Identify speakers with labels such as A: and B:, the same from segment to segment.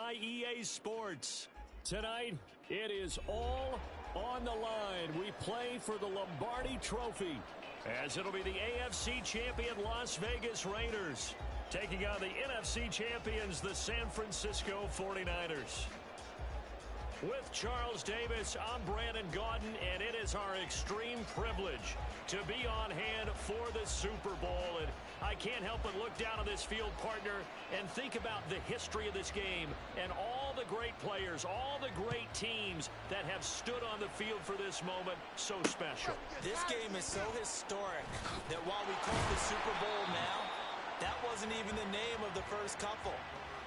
A: by EA Sports. Tonight, it is all on the line. We play for the Lombardi Trophy, as it'll be the AFC champion Las Vegas Raiders taking on the NFC champions, the San Francisco 49ers. With Charles Davis, I'm Brandon Gaudin, and it is our extreme privilege to be on hand for the Super Bowl. And I can't help but look down on this field, partner, and think about the history of this game and all the great players, all the great teams that have stood on the field for this moment. So special.
B: This game is so historic that while we call it the Super Bowl now, that wasn't even the name of the first couple.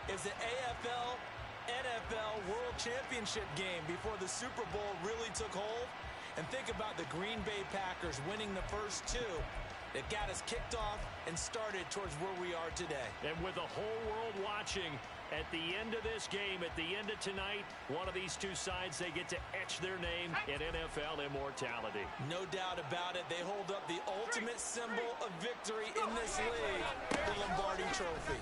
B: It's the AFL NFL World Championship game before the Super Bowl really took hold. And think about the Green Bay Packers winning the first two that got us kicked off and started towards where we are today.
A: And with the whole world watching, at the end of this game, at the end of tonight, one of these two sides, they get to etch their name in NFL immortality.
B: No doubt about it. They hold up the ultimate symbol of victory in this league, the Lombardi Trophy.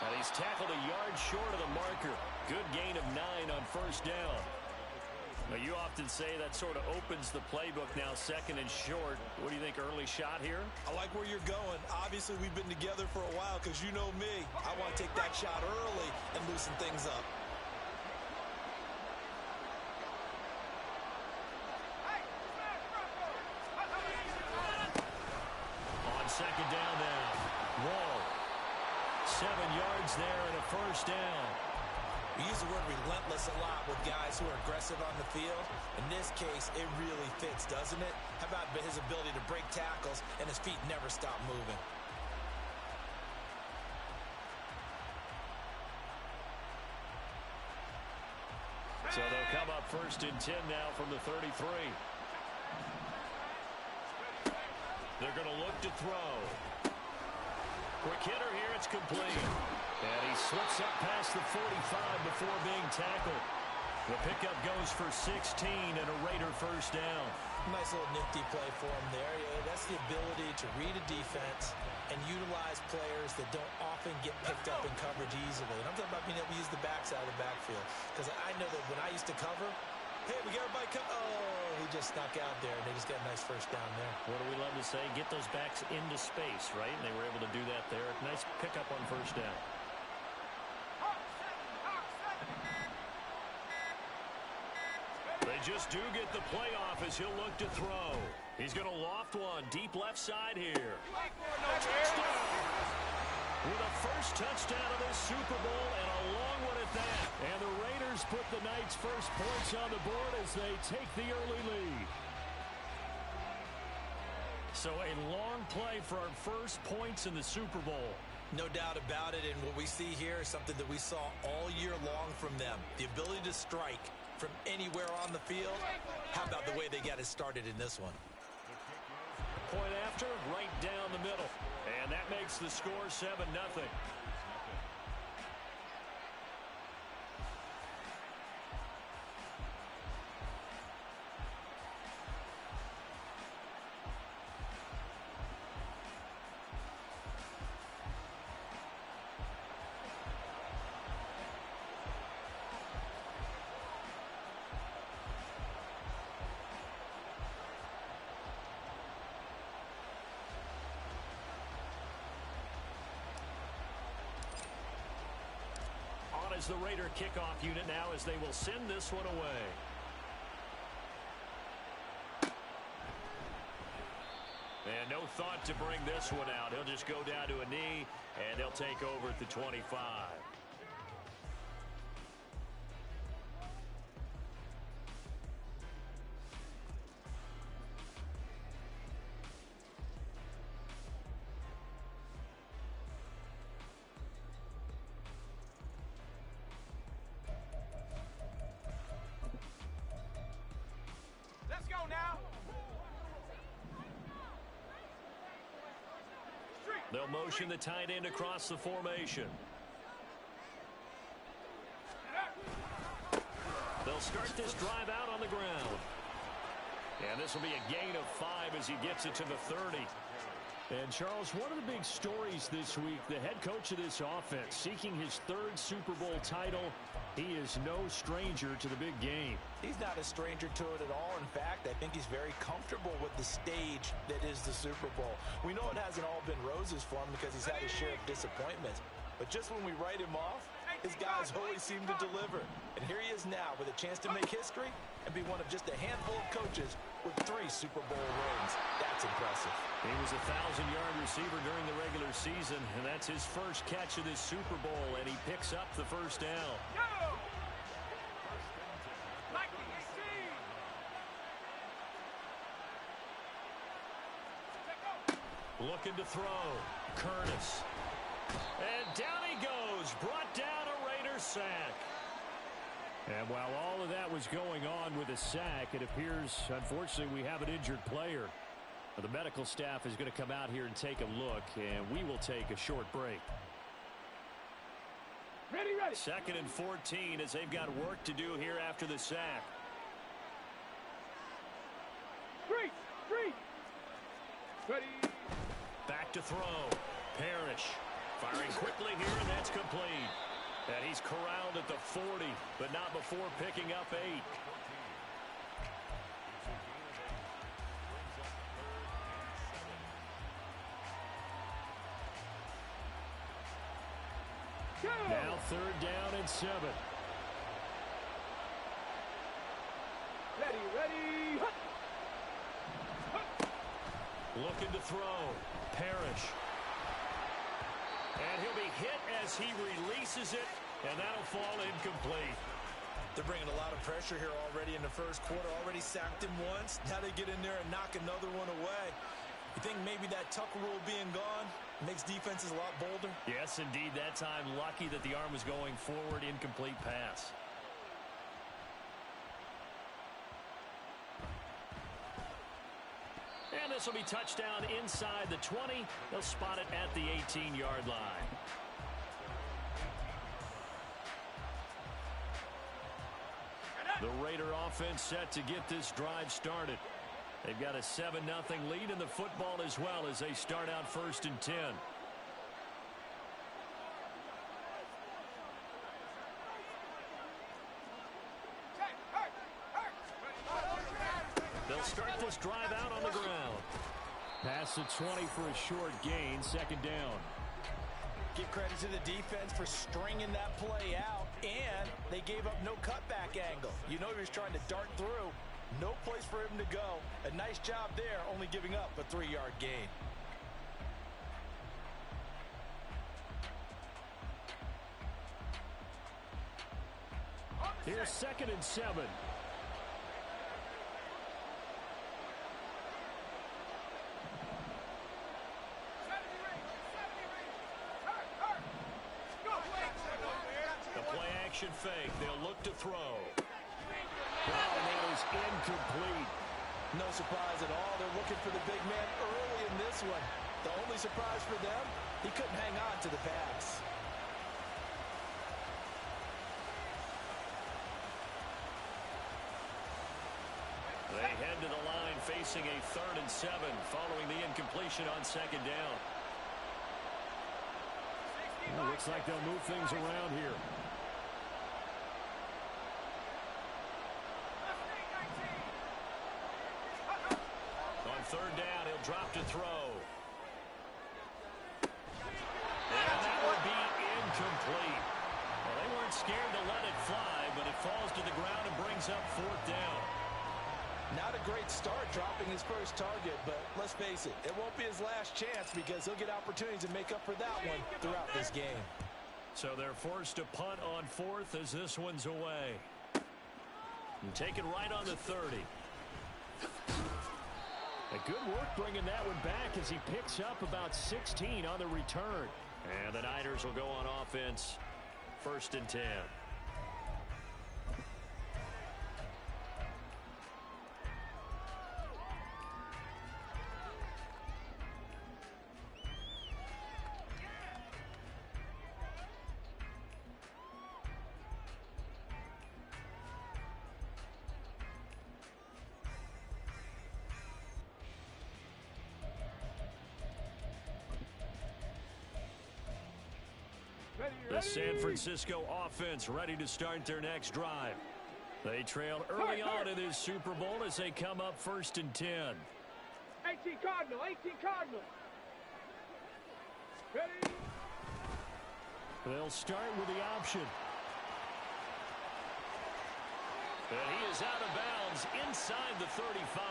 A: And he's tackled a yard short of the marker. Good gain of 9 on first down. Now, you often say that sort of opens the playbook now, second and short. What do you think, early shot here?
B: I like where you're going. Obviously, we've been together for a while because you know me. I want to take that shot early and loosen things up.
A: On second down now. Whoa. 7 yards there and a first down.
B: We use the word relentless a lot with guys who are aggressive on the field. In this case, it really fits, doesn't it? How about his ability to break tackles and his feet never stop moving?
A: So they'll come up first and 10 now from the 33. They're going to look to throw. Quick hitter here, it's complete. And he slips up past the 45 before being tackled. The pickup goes for 16 and a Raider first down.
B: Nice little nifty play for him there. That's the ability to read a defense and utilize players that don't often get picked up in coverage easily. And I'm talking about being able to use the backside of the backfield. Because I know that when I used to cover, hey, we got everybody he just snuck out there, and they just got a nice first down there.
A: What do we love to say? Get those backs into space, right? And they were able to do that there. Nice pickup on first down. They just do get the playoff as he'll look to throw. He's going to loft one deep left side here. Touchdown! With a first touchdown of this Super Bowl and a long one at that. And the Raiders put the night's first points on the board as they take the early lead. So a long play for our first points in the Super Bowl.
B: No doubt about it, and what we see here is something that we saw all year long from them. The ability to strike from anywhere on the field. How about the way they got it started in this one?
A: Point after, right down the middle. And that makes the score 7-0. As the Raider kickoff unit now as they will send this one away. And no thought to bring this one out. He'll just go down to a knee, and they'll take over at the 25. They'll motion the tight end across the formation. They'll start this drive out on the ground. And this will be a gain of 5 as he gets it to the 30. And, Charles, one of the big stories this week, the head coach of this offense seeking his third Super Bowl title. He is no stranger to the big game.
B: He's not a stranger to it at all. In fact, I think he's very comfortable with the stage that is the Super Bowl. We know it hasn't all been roses for him because he's had his share of disappointments. But just when we write him off, his guys always seem to deliver. And here he is now with a chance to make history and be one of just a handful of coaches with 3 Super Bowl rings. That's impressive.
A: He was a 1,000-yard receiver during the regular season, and that's his first catch of this Super Bowl, and he picks up the first down. Looking to throw. Curtis. And down he goes. Brought down a Raiders sack. And while all of that was going on with a sack, it appears, unfortunately, we have an injured player. The medical staff is going to come out here and take a look, and we will take a short break.
C: Ready.
A: 2nd and 14 as they've got work to do here after the sack.
C: Three. Ready.
A: Back to throw. Parrish firing quickly here, and that's complete. And he's corralled at the 40, but not before picking up 8. Now 3rd down and 7.
C: Ready.
A: Looking to throw. Parrish. And he'll be hit as he releases it, and that'll fall incomplete.
B: They're bringing a lot of pressure here already in the first quarter. Already sacked him once. Now they get in there and knock another one away. You think maybe that Tucker rule being gone makes defenses a lot bolder?
A: Yes, indeed. That time, lucky that the arm was going forward. Incomplete pass. And this will be touchdown inside the 20. They'll spot it at the 18-yard line. The Raider offense set to get this drive started. They've got a 7-0 lead in the football as well as they start out 1st and 10. They'll start this drive out on the ground. Pass the 20 for a short gain, 2nd down.
B: Give credit to the defense for stringing that play out, and they gave up no cutback angle. You know he was trying to dart through. No place for him to go. A nice job there, only giving up a 3-yard gain.
A: Here's 2nd and 7. The play action fake. They'll look to throw. Oh, that is incomplete.
B: No surprise at all. They're looking for the big man early in this one. The only surprise for them, he couldn't hang on to the pass.
A: They head to the line facing a 3rd and 7 following the incompletion on 2nd down. Well, looks like they'll move things around here. On 3rd down, he'll drop to throw. And that will be incomplete. Well, they weren't scared to let it fly, but it falls to the ground and brings up 4th down.
B: Not a great start dropping his first target, but let's face it, it won't be his last chance because he'll get opportunities to make up for that one throughout this game.
A: So they're forced to punt on 4th as this one's away. And take it right on the 30. A good work bringing that one back as he picks up about 16 on the return. And the Niners will go on offense 1st and 10. The San Francisco offense ready to start their next drive. They trailed early on in this Super Bowl as they come up 1st and 10.
C: 18 Cardinal, 18 Cardinal. Ready?
A: They'll start with the option. And he is out of bounds inside the 35.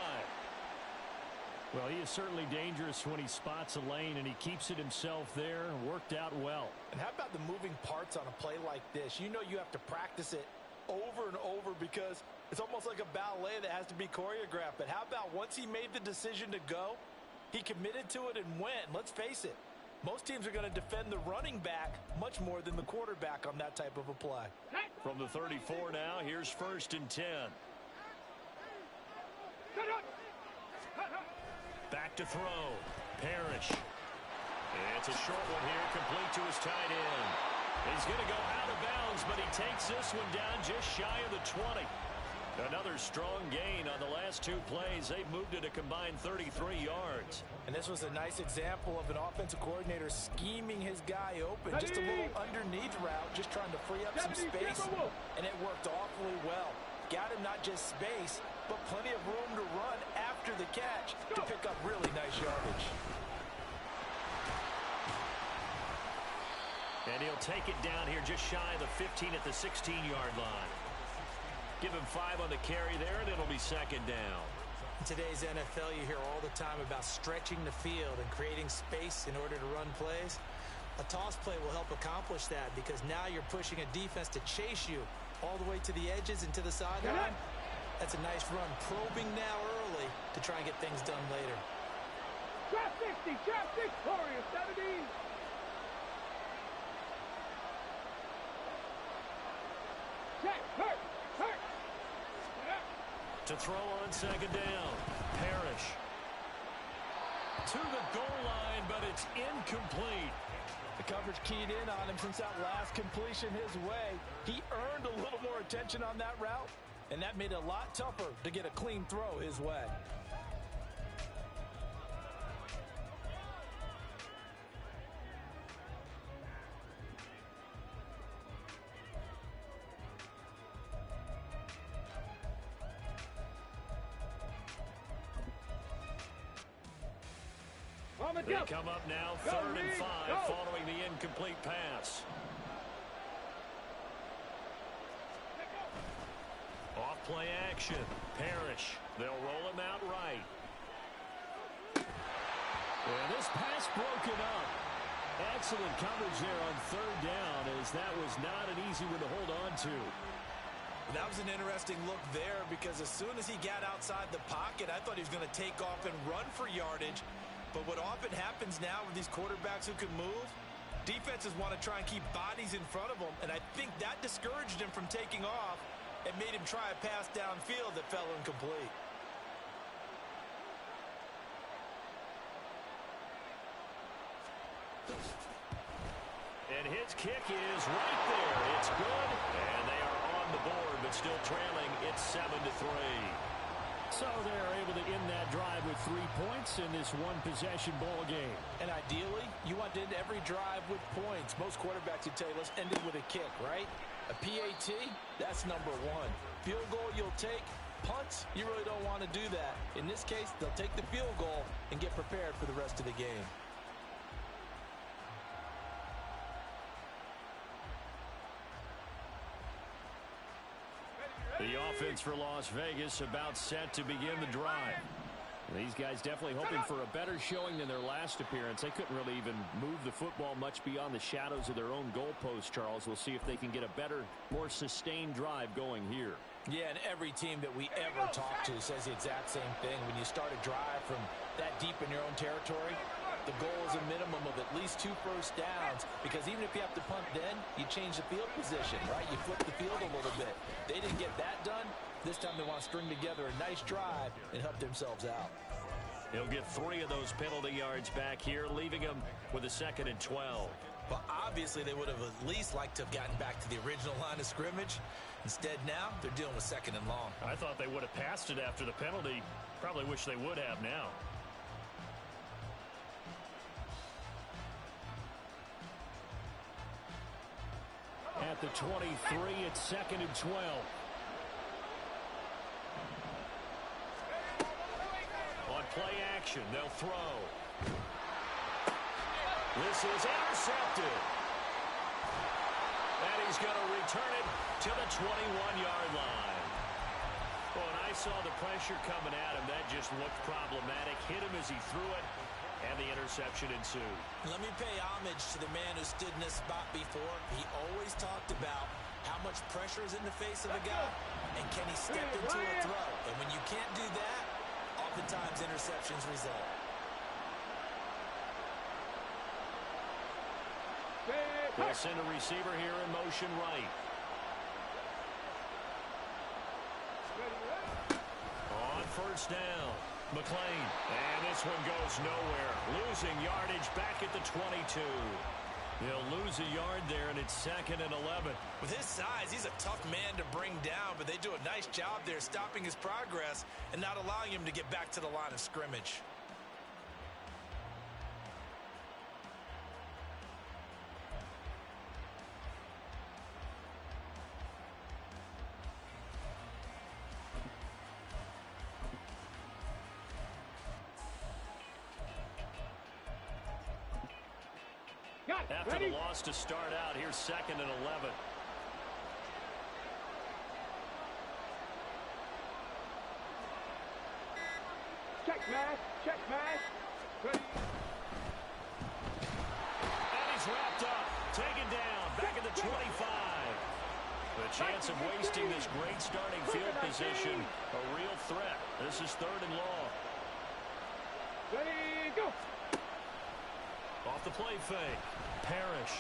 A: Well, he is certainly dangerous when he spots a lane, and he keeps it himself there. Worked out well.
B: And how about the moving parts on a play like this? You know you have to practice it over and over because it's almost like a ballet that has to be choreographed. But how about once he made the decision to go, he committed to it and went. Let's face it, most teams are going to defend the running back much more than the quarterback on that type of a play.
A: From the 34 now, here's 1st and 10. Back to throw. Parrish. It's a short one here, complete to his tight end. He's going to go out of bounds, but he takes this one down just shy of the 20. Another strong gain on the last 2 plays. They've moved it a combined 33 yards.
B: And this was a nice example of an offensive coordinator scheming his guy open. Just a little underneath route, just trying to free up some space. And it worked awfully well. Got him not just space, but plenty of room to run after the catch to pick up really nice yardage.
A: And he'll take it down here just shy of the 15 at the 16-yard line. Give him 5 on the carry there, and it'll be 2nd down.
B: In today's NFL, you hear all the time about stretching the field and creating space in order to run plays. A toss play will help accomplish that because now you're pushing a defense to chase you all the way to the edges and to the sideline. That's a nice run, probing now early to try and get things done later.
C: Trap 60, trap 6, Warriors, 70. Check, hurt.
A: To throw on 2nd down. Parrish. To the goal line, but it's incomplete.
B: The coverage keyed in on him since that last completion his way. He earned a little more attention on that route, and that made it a lot tougher to get a clean throw his way.
A: They come up now 3rd and 5 following the incomplete pass. Off play action. Parrish. They'll roll him out right. And this pass broken up. Excellent coverage there on 3rd down, as that was not an easy one to hold on to.
B: That was an interesting look there because as soon as he got outside the pocket, I thought he was going to take off and run for yardage. But what often happens now with these quarterbacks who can move, defenses want to try and keep bodies in front of them, and I think that discouraged him from taking off and made him try a pass downfield that fell incomplete.
A: And his kick is right there. It's good, and they are on the board, but still trailing. It's 7-3. So they're able to end that drive with 3 points in this one-possession ball game.
B: And ideally, you want to end every drive with points. Most quarterbacks would tell you, let's end it with a kick, right? A PAT, that's number 1. Field goal you'll take. Punts, you really don't want to do that. In this case, they'll take the field goal and get prepared for the rest of the game.
A: The offense for Las Vegas about set to begin the drive. These guys definitely hoping for a better showing than their last appearance. They couldn't really even move the football much beyond the shadows of their own goalpost, Charles. We'll see if they can get a better, more sustained drive going here.
B: Yeah, and every team that we ever talk to says the exact same thing. When you start a drive from that deep in your own territory, the goal is a minimum of at least 2 first downs, because even if you have to punt then, you change the field position, right? You flip the field a little bit. They didn't get that done. This time they want to string together a nice drive and help themselves out.
A: He'll get 3 of those penalty yards back here, leaving him with a 2nd and 12.
B: Well, obviously they would have at least liked to have gotten back to the original line of scrimmage. Instead now, they're dealing with 2nd and long.
A: I thought they would have passed it after the penalty. Probably wish they would have now. At the 23, it's 2nd and 12. On play action, they'll throw. This is intercepted. And he's going to return it to the 21-yard line. Well, when I saw the pressure coming at him, that just looked problematic. Hit him as he threw it, and the interception ensued.
B: Let me pay homage to the man who stood in this spot before. He always talked about how much pressure is in the face of a guy, and can he step into a throw? And when you can't do that, oftentimes interceptions result.
A: They'll send a receiver here in motion right. On first down, McLean. And this one goes nowhere. Losing yardage back at the 22. They'll lose a yard there, and it's 2nd and 11.
B: With his size, he's a tough man to bring down, but they do a nice job there stopping his progress and not allowing him to get back to the line of scrimmage.
A: After the loss to start out, here's 2nd and 11.
C: Check mass. Check mass. Ready.
A: And he's wrapped up. Taken down. Back at the 25. The chance of wasting this great starting field position, a real threat. This is 3rd and long.
C: Ready, go.
A: Off the play fake. Parrish.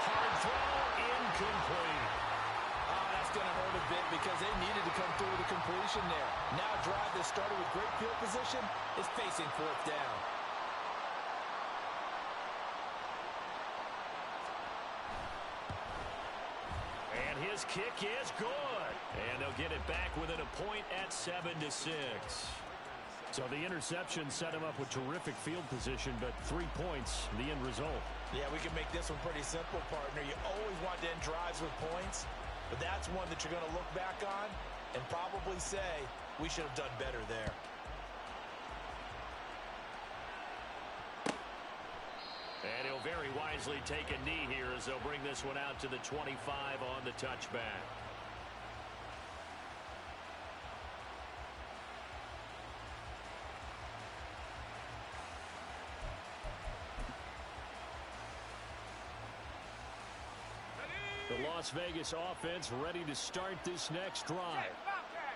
A: Hard throw. Incomplete.
B: Oh, that's going to hurt a bit because they needed to come through with a completion there. Now a drive that started with great field position is facing 4th down.
A: And his kick is good. And they'll get it back within a point at 7-6. So the interception set him up with terrific field position, but 3 points, the end result.
B: Yeah, we can make this one pretty simple, partner. You always want to end drives with points, but that's one that you're going to look back on and probably say, we should have done better there.
A: And he'll very wisely take a knee here as they'll bring this one out to the 25 on the touchback. The Las Vegas offense ready to start this next drive.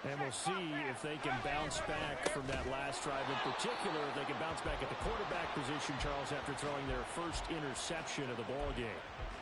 A: And we'll see if they can bounce back from that last drive. In particular, if they can bounce back at the quarterback position, Charles, after throwing their first interception of the ballgame.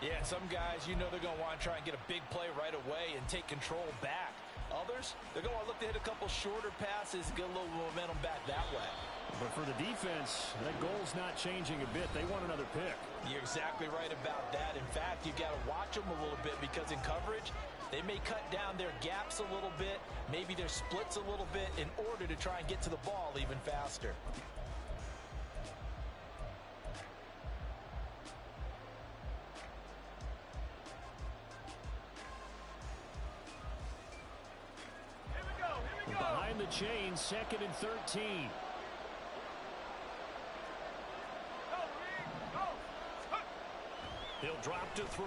B: Yeah, some guys, you know they're going to want to try and get a big play right away and take control back. Others, they're going to look to hit a couple shorter passes and get a little momentum back that way.
A: But for the defense, that goal's not changing a bit. They want another pick.
B: You're exactly right about that. In fact, you've got to watch them a little bit because in coverage, they may cut down their gaps a little bit, maybe their splits a little bit in order to try and get to the ball even faster.
A: Behind the chain, 2nd and 13. He'll drop to throw.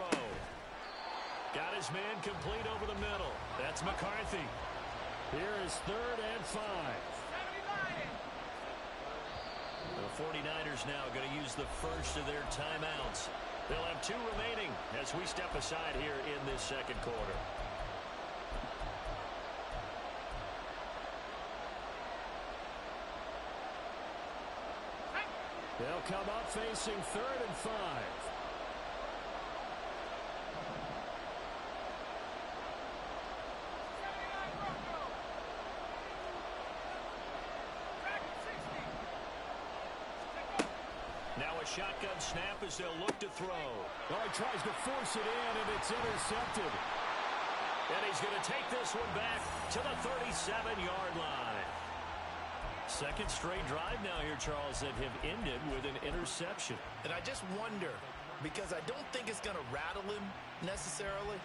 A: Got his man complete over the middle. That's McCarthy. Here is 3rd and 5. The 49ers now going to use the first of their timeouts. They'll have 2 remaining as we step aside here in this second quarter. They'll come up facing 3rd and 5. Now a shotgun snap as they'll look to throw. Well, he tries to force it in, and it's intercepted. And he's going to take this one back to the 37-yard line. Second straight drive now here, Charles, that have ended with an interception.
B: And I just wonder, because I don't think it's going to rattle him necessarily.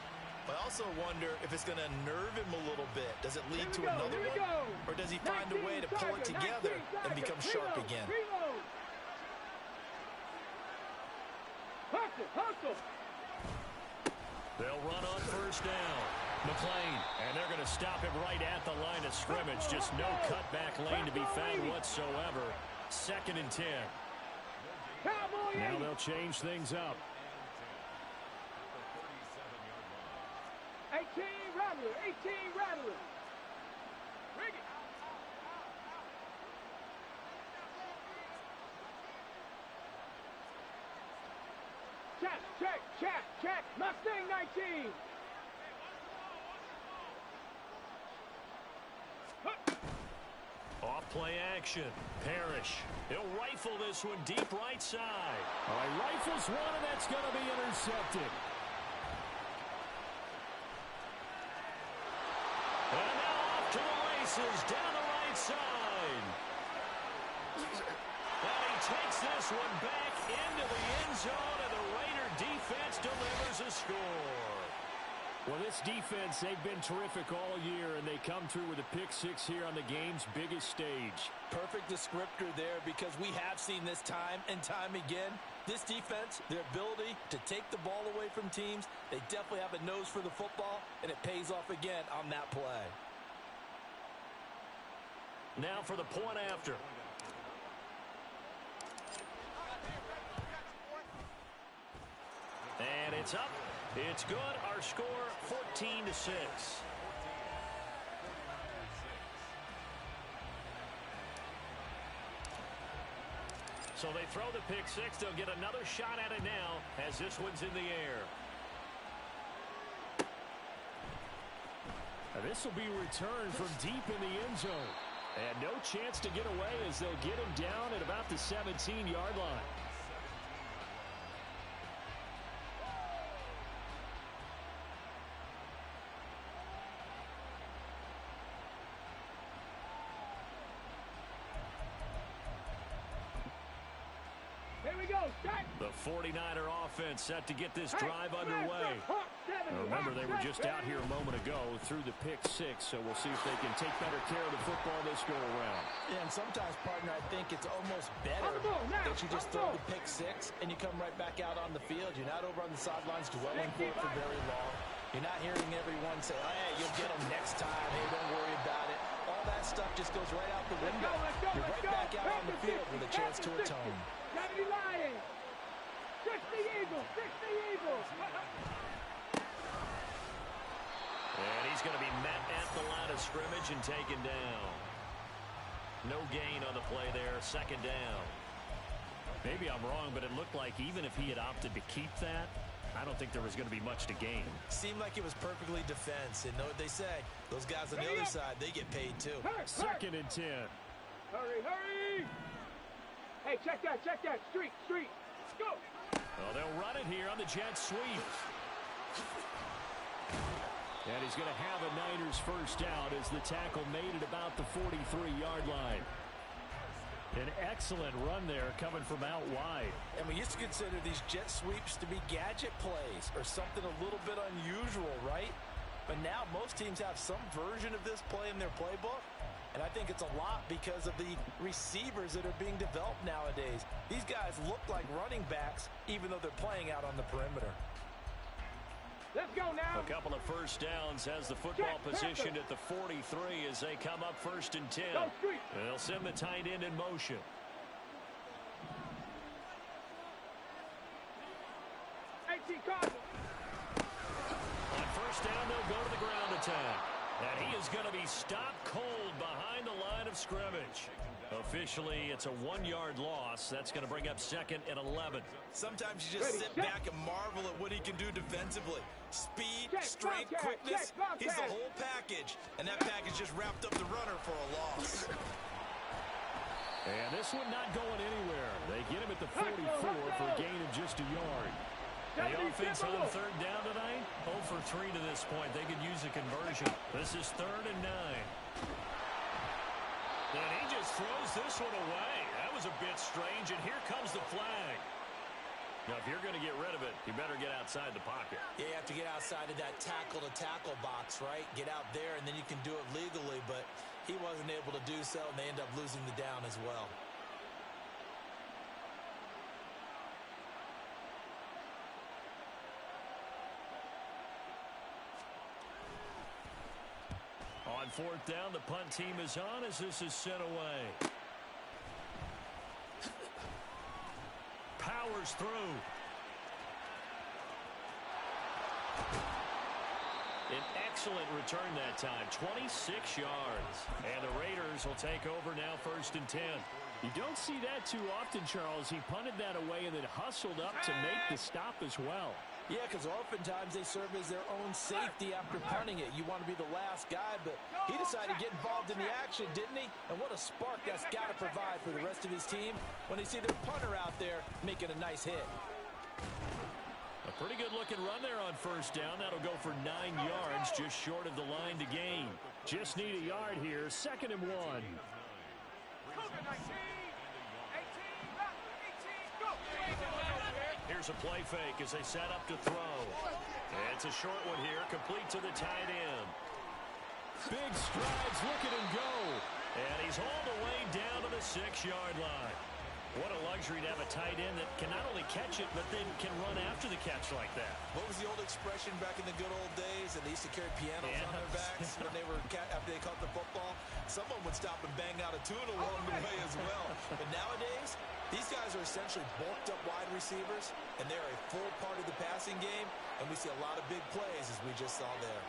B: But I also wonder if it's going to nerve him a little bit. Does it lead to another one? Or does he find a way to pull it together and become sharp again?
C: Hustle.
A: They'll run on first down. McLean, and they're going to stop him right at the line of scrimmage. Just no cutback lane to be found whatsoever. 2nd and 10. Now they'll change things up.
C: 18 Rattler. Bring it. Check. Mustang 19.
A: Off play action. Parrish. He'll rifle this one deep right side. All right, rifles one, and that's going to be intercepted. And now off to the races down the right side. And he takes this one back into the end zone, and the Raider defense delivers a score. Well, this defense, they've been terrific all year, and they come through with a pick-6 here on the game's biggest stage.
B: Perfect descriptor there, because we have seen this time and time again. This defense, their ability to take the ball away from teams, they definitely have a nose for the football, and it pays off again on that play.
A: Now for the point after. And it's up. It's good. Our score, 14-6. So they throw the pick-6. They'll get another shot at it now as this one's in the air. Now this will be returned from deep in the end zone. And no chance to get away as they'll get him down at about the 17-yard line. The 49er offense set to get this drive underway. Remember, they were just out here a moment ago through the pick-6, so we'll see if they can take better care of the football this go-around.
B: Yeah, and sometimes, partner, I think it's almost better that you just throw the pick-6 and you come right back out on the field. You're not over on the sidelines dwelling for it for very long. You're not hearing everyone say, hey, you'll get them next time. Hey, don't worry about it. All that stuff just goes right out the window. You're right back out on the field with a chance to atone.
C: 70 Lions. 60 Eagles.
A: And he's going to be met at the line of scrimmage and taken down. No gain on the play there. 2nd down. Maybe I'm wrong, but it looked like even if he had opted to keep that, I don't think there was going to be much to gain.
B: Seemed like it was perfectly defense. And know what they say. Those guys on the other side, they get paid too.
A: 2nd and 10.
C: Hurry. Hey, check that. Street. Go.
A: Well, they'll run it here on the jet sweep. And he's going to have a Niners first down as the tackle made at about the 43-yard line. An excellent run there coming from out wide.
B: And we used to consider these jet sweeps to be gadget plays or something a little bit unusual, right? But now most teams have some version of this play in their playbook. And I think it's a lot because of the receivers that are being developed nowadays. These guys look like running backs even though they're playing out on the perimeter.
C: Let's go now.
A: A couple of first downs has the football positioned at the 43 as they come up 1st and 10. They'll send the tight end in motion. On first down, they'll go to the ground attack. And he is going to be stopped cold behind the line of scrimmage. Officially, it's a 1-yard loss. That's going to bring up 2nd and 11.
B: Sometimes you just sit back and marvel at what he can do defensively. Speed, strength, quickness, he's the whole package. And that package just wrapped up the runner for a loss.
A: And this one not going anywhere. They get him at the 44 for a gain of just a yard. The offense on 3rd down tonight, 0 for 3 to this point. They could use a conversion. This is 3rd and 9. And he just throws this one away. That was a bit strange, and here comes the flag. Now, if you're going to get rid of it, you better get outside the pocket.
B: Yeah, you have to get outside of that tackle-to-tackle box, right? Get out there, and then you can do it legally, but he wasn't able to do so, and they end up losing the down as well.
A: On fourth down, the punt team is on as this is sent away. Powers through. An excellent return that time, 26 yards. And the Raiders will take over now, 1st and 10.
D: You don't see that too often, Charles. He punted that away and then hustled up to make the stop as well.
B: Yeah, because oftentimes they serve as their own safety after punting it. You want to be the last guy, but he decided to get involved in the action, didn't he? And what a spark that's got to provide for the rest of his team when they see their punter out there making a nice hit.
A: A pretty good-looking run there on 1st down. That'll go for 9 yards, just short of the line to gain.
D: Just need a yard here, 2nd and 1.
A: Here's a play fake as they set up to throw. And it's a short one here, complete to the tight end.
D: Big strides, look at him go.
A: And he's hauled away down to the 6-yard line. What a luxury to have a tight end that can not only catch it, but then can run after the catch like that.
B: What was the old expression back in the good old days? And they used to carry pianos on their backs when they were after they caught the football. Someone would stop and bang out a tune along the way as well. But nowadays, these guys are essentially bulked up wide receivers, and they're a full part of the passing game. And we see a lot of big plays as we just saw there.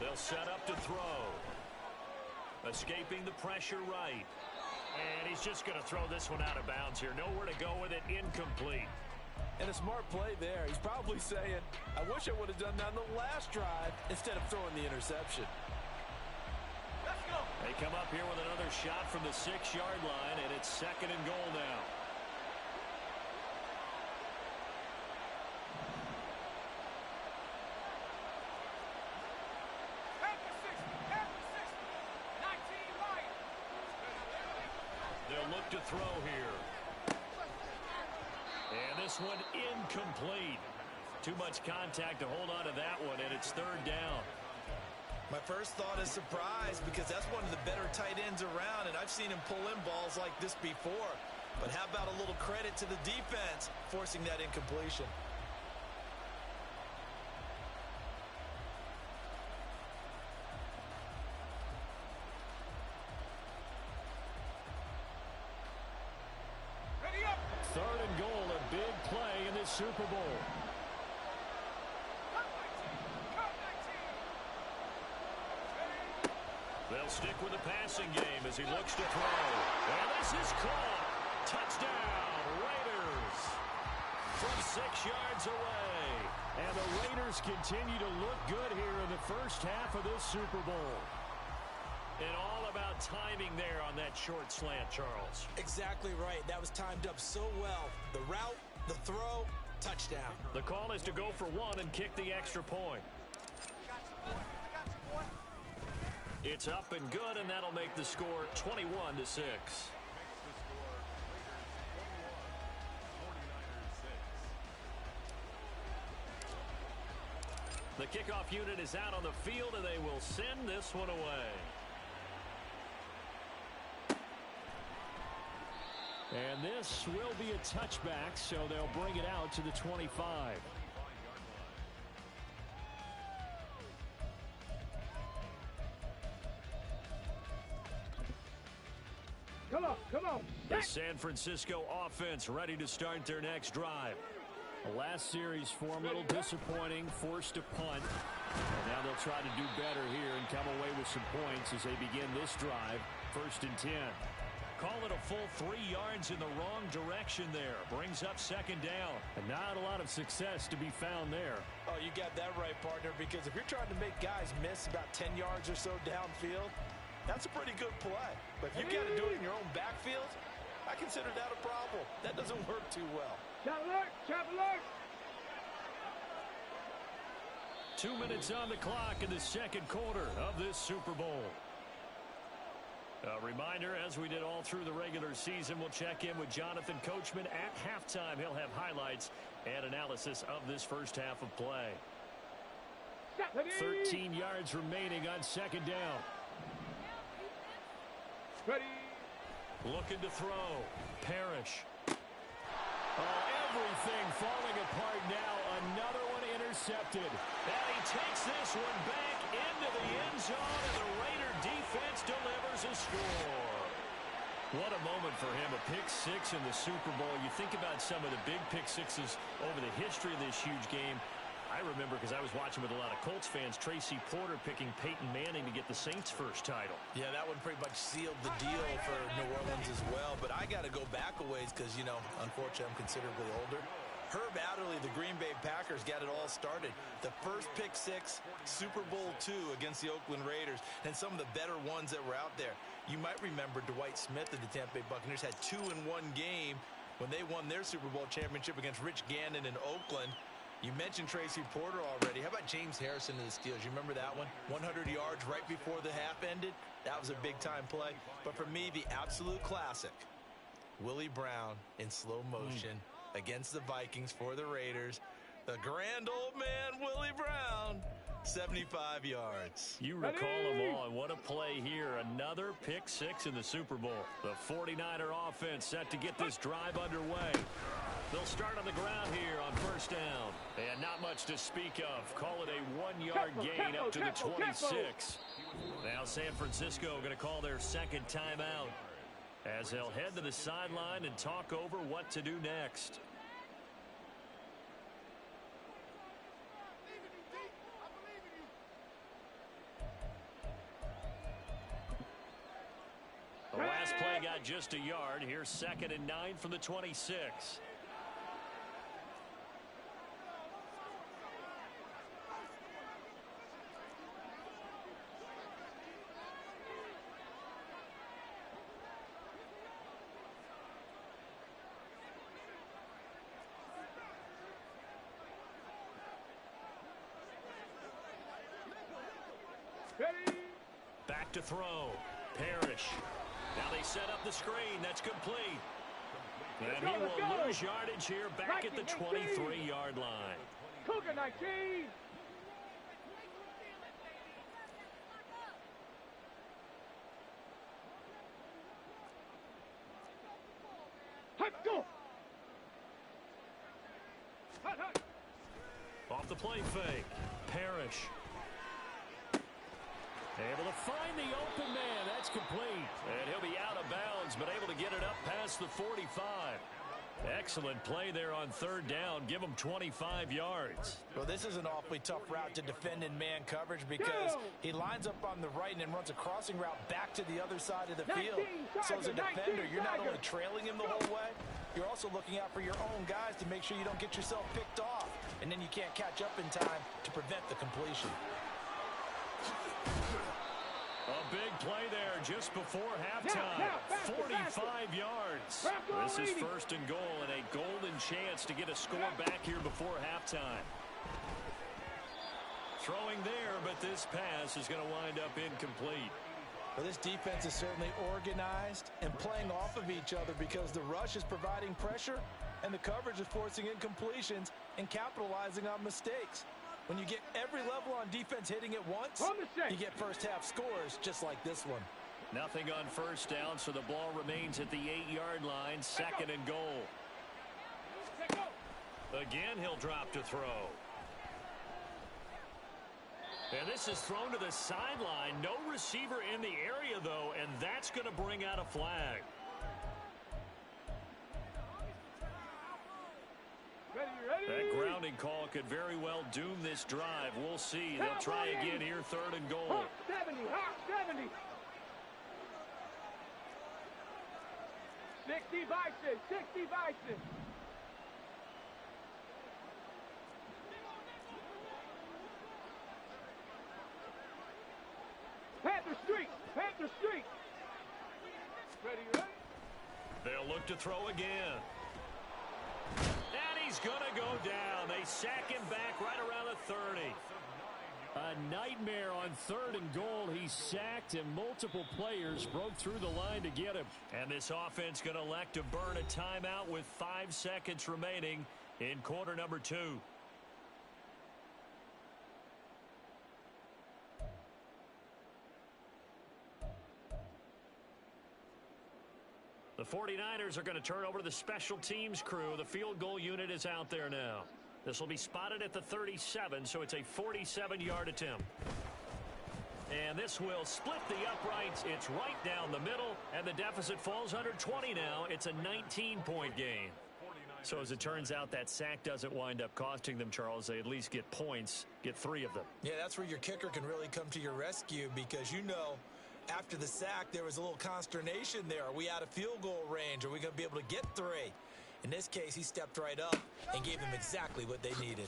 A: They'll set up to throw. Escaping the pressure right. And he's just going to throw this one out of bounds here. Nowhere to go with it. Incomplete.
B: And a smart play there. He's probably saying, I wish I would have done that on the last drive instead of throwing the interception.
C: Let's go.
A: They come up here with another shot from the 6-yard line, and it's 2nd and goal now. To throw here. And this one incomplete. Too much contact to hold on to that one, and it's 3rd down.
B: My first thought is surprise because that's one of the better tight ends around, and I've seen him pull in balls like this before. But how about a little credit to the defense forcing that incompletion?
D: Super Bowl.
A: They'll stick with the passing game as he looks to throw. And this is caught. Touchdown, Raiders. From 6 yards away.
D: And the Raiders continue to look good here in the first half of this Super Bowl.
A: And all about timing there on that short slant, Charles.
B: Exactly right. That was timed up so well. The route, the throw, touchdown.
A: The call is to go for 1 and kick the extra point. It's up and good, and that'll make the score 21-6. The kickoff unit is out on the field, and they will send this one away.
D: And this will be a touchback, so they'll bring it out to the 25.
C: Come on, come on.
A: The San Francisco offense ready to start their next drive.
D: The last series form a little disappointing, forced to punt. And now they'll try to do better here and come away with some points as they begin this drive, 1st and 10.
A: Call it a full 3 yards in the wrong direction there. Brings up 2nd down.
D: And not a lot of success to be found there.
B: Oh, you got that right, partner, because if you're trying to make guys miss about 10 yards or so downfield, that's a pretty good play. But if you got to do it in your own backfield, I consider that a problem. That doesn't work too well.
C: Trap alert, trap alert.
A: 2 minutes on the clock in the second quarter of this Super Bowl. A reminder, as we did all through the regular season, we'll check in with Jonathan Coachman at halftime. He'll have highlights and analysis of this first half of play. 13 yards remaining on second down.
C: Ready.
A: Looking to throw. Parrish. Oh, everything falling apart now. Another one intercepted. And he takes this one back into the end zone, and the Raider defense delivers a score. What a moment for him, a pick six in the Super Bowl. You think about some of the big pick sixes over the history of this huge game. I remember, because I was watching with a lot of Colts fans, Tracy Porter picking Peyton Manning to get the Saints' first title.
B: Yeah, that one pretty much sealed the deal for New Orleans as well. But I got to go back a ways because, you know, unfortunately I'm considerably older. Herb Adderley, the Green Bay Packers, got it all started. The first pick six, Super Bowl II against the Oakland Raiders, and some of the better ones that were out there. You might remember Dwight Smith of the Tampa Bay Buccaneers had 2 in one game when they won their Super Bowl championship against Rich Gannon in Oakland. You mentioned Tracy Porter already. How about James Harrison of the Steelers? You remember that one? 100 yards right before the half ended. That was a big-time play. But for me, the absolute classic, Willie Brown in slow motion against the Vikings for the Raiders. The grand old man, Willie Brown, 75 yards.
A: You recall them all, and what a play here. Another pick six in the Super Bowl. The 49er offense set to get this drive underway. They'll start on the ground here on first down. And not much to speak of. Call it a 1-yard gain up to the 26. Now San Francisco going to call their second timeout, as they'll head to the sideline and talk over what to do next. The last play got just a yard. Here's 2nd and 9 from the 26. Back to throw. Parrish. Now they set up the screen. That's complete. And he will lose yardage here back at the 23-yard line.
C: Cougar 19. Go.
A: Off the play fake. Parrish. Able to find the open man. That's complete. And he'll be out of bounds, but able to get it up past the 45. Excellent play there on 3rd down. Give him 25 yards.
B: Well, this is an awfully tough route to defend in man coverage because he lines up on the right and then runs a crossing route back to the other side of the field. So as a defender, you're not only trailing him the whole way, you're also looking out for your own guys to make sure you don't get yourself picked off. And then you can't catch up in time to prevent the completion.
A: A big play there just before halftime. 45 yards. This is 1st and goal and a golden chance to get a score back here before halftime. Throwing there, but this pass is going to wind up incomplete.
B: Well, this defense is certainly organized and playing off of each other because the rush is providing pressure and the coverage is forcing incompletions and capitalizing on mistakes. When you get every level on defense hitting at once, you get first-half scores just like this one.
A: Nothing on first down, so the ball remains at the 8-yard line, 2nd and goal. Again, he'll drop to throw. And this is thrown to the sideline. No receiver in the area, though, and that's going to bring out a flag. That grounding call could very well doom this drive. We'll see. They'll try again here, 3rd and goal.
C: 70, 70. 60 Bison, 60 Bison. Panther Street, Panther Street. Ready?
A: They'll look to throw again. And he's going to go down. They sack him back right around the 30. A nightmare on 3rd and goal. He's sacked, and multiple players broke through the line to get him. And this offense going to elect to burn a timeout with 5 seconds remaining in quarter number 2. The 49ers are going to turn over to the special teams crew. The field goal unit is out there now. This will be spotted at the 37, so it's a 47-yard attempt. And this will split the uprights. It's right down the middle, and the deficit falls under 20 now. It's a 19-point game. So as it turns out, that sack doesn't wind up costing them, Charles. They at least get points, get 3 of them.
B: Yeah, that's where your kicker can really come to your rescue because, you know, after the sack, there was a little consternation there. Are we out of field goal range? Are we going to be able to get 3? In this case, he stepped right up and gave them exactly what they needed.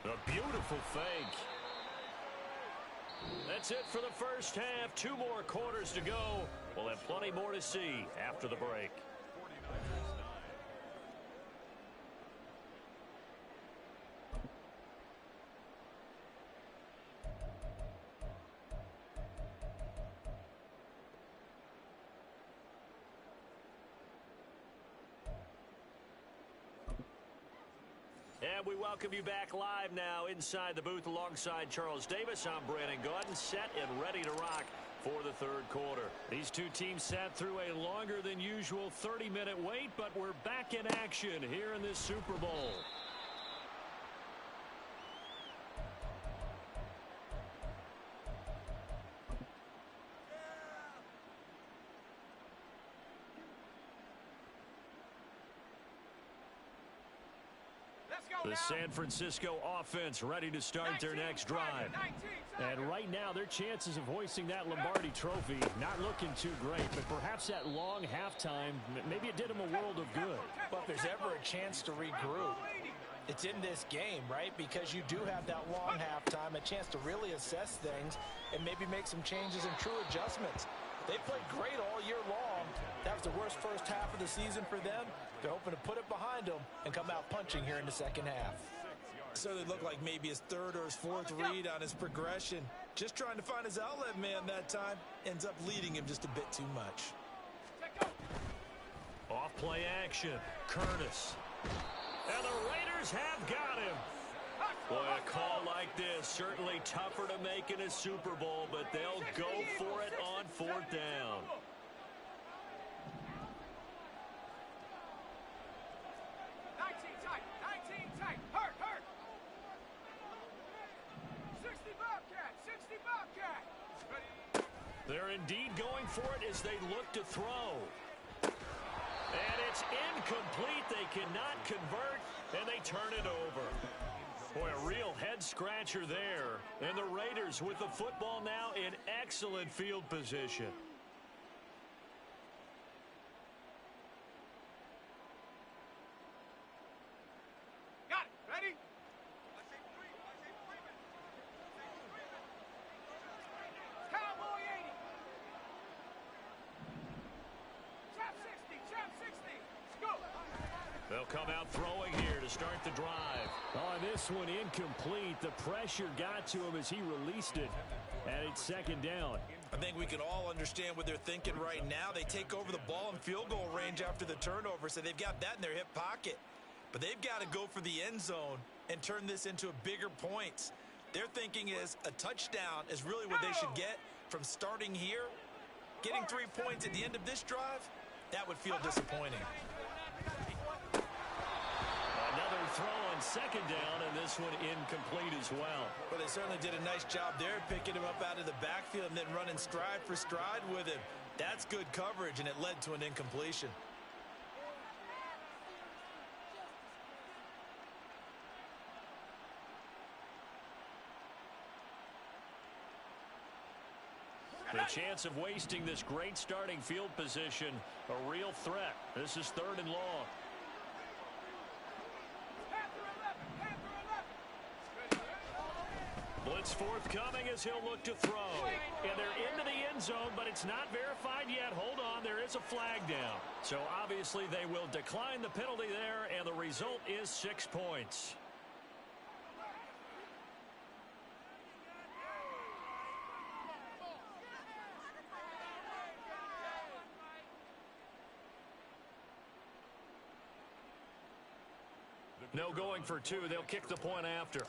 A: A beautiful fake. That's it for the first half. 2 more quarters to go. We'll have plenty more to see after the break. And we welcome you back live now inside the booth alongside Charles Davis. I'm Brandon Gaudin, set and ready to rock for the 3rd quarter. These two teams sat through a longer than usual 30-minute wait, but we're back in action here in this Super Bowl. The San Francisco offense ready to start their next drive. And right now, their chances of hoisting that Lombardi trophy not looking too great, but perhaps that long halftime, maybe it did them a world of good.
B: Well, if there's ever a chance to regroup, it's in this game, right? Because you do have that long halftime, a chance to really assess things and maybe make some changes and true adjustments. They played great all year long. That was the worst first half of the season for them. They're hoping to put it behind them and come out punching here in the second half. Certainly looked like maybe his 3rd or his 4th read on his progression. Just trying to find his outlet man that time. Ends up leading him just a bit too much.
A: Off play action. Curtis. And the Raiders have got him. Boy, a call like this, certainly tougher to make in a Super Bowl, but they'll go for it on 4th down. They're indeed going for it as they look to throw. And it's incomplete. They cannot convert, and they turn it over. Boy, a real head-scratcher there. And the Raiders with the football now in excellent field position.
C: Got it. Ready? Cowboy 80. Trap 60. Trap 60. Go.
A: They'll come out throwing here to start the drive. Oh, this one incomplete. The pressure got to him as he released it. And it's 2nd down.
B: I think we can all understand what they're thinking right now. They take over the ball in field goal range after the turnover, so they've got that in their hip pocket. But they've got to go for the end zone and turn this into a bigger points. Their thinking is a touchdown is really what they should get from starting here. Getting 3 points at the end of this drive, that would feel disappointing.
A: Another throw on 2nd down, and this one incomplete as well.
B: Well, they certainly did a nice job there, picking him up out of the backfield and then running stride for stride with him. That's good coverage, and it led to an incompletion.
A: The chance of wasting this great starting field position, a real threat. This is 3rd and long. Blitz forthcoming as he'll look to throw. And they're into the end zone, but it's not verified yet. Hold on, there is a flag down. So obviously they will decline the penalty there, and the result is 6 points. No going for two. They'll kick the point after.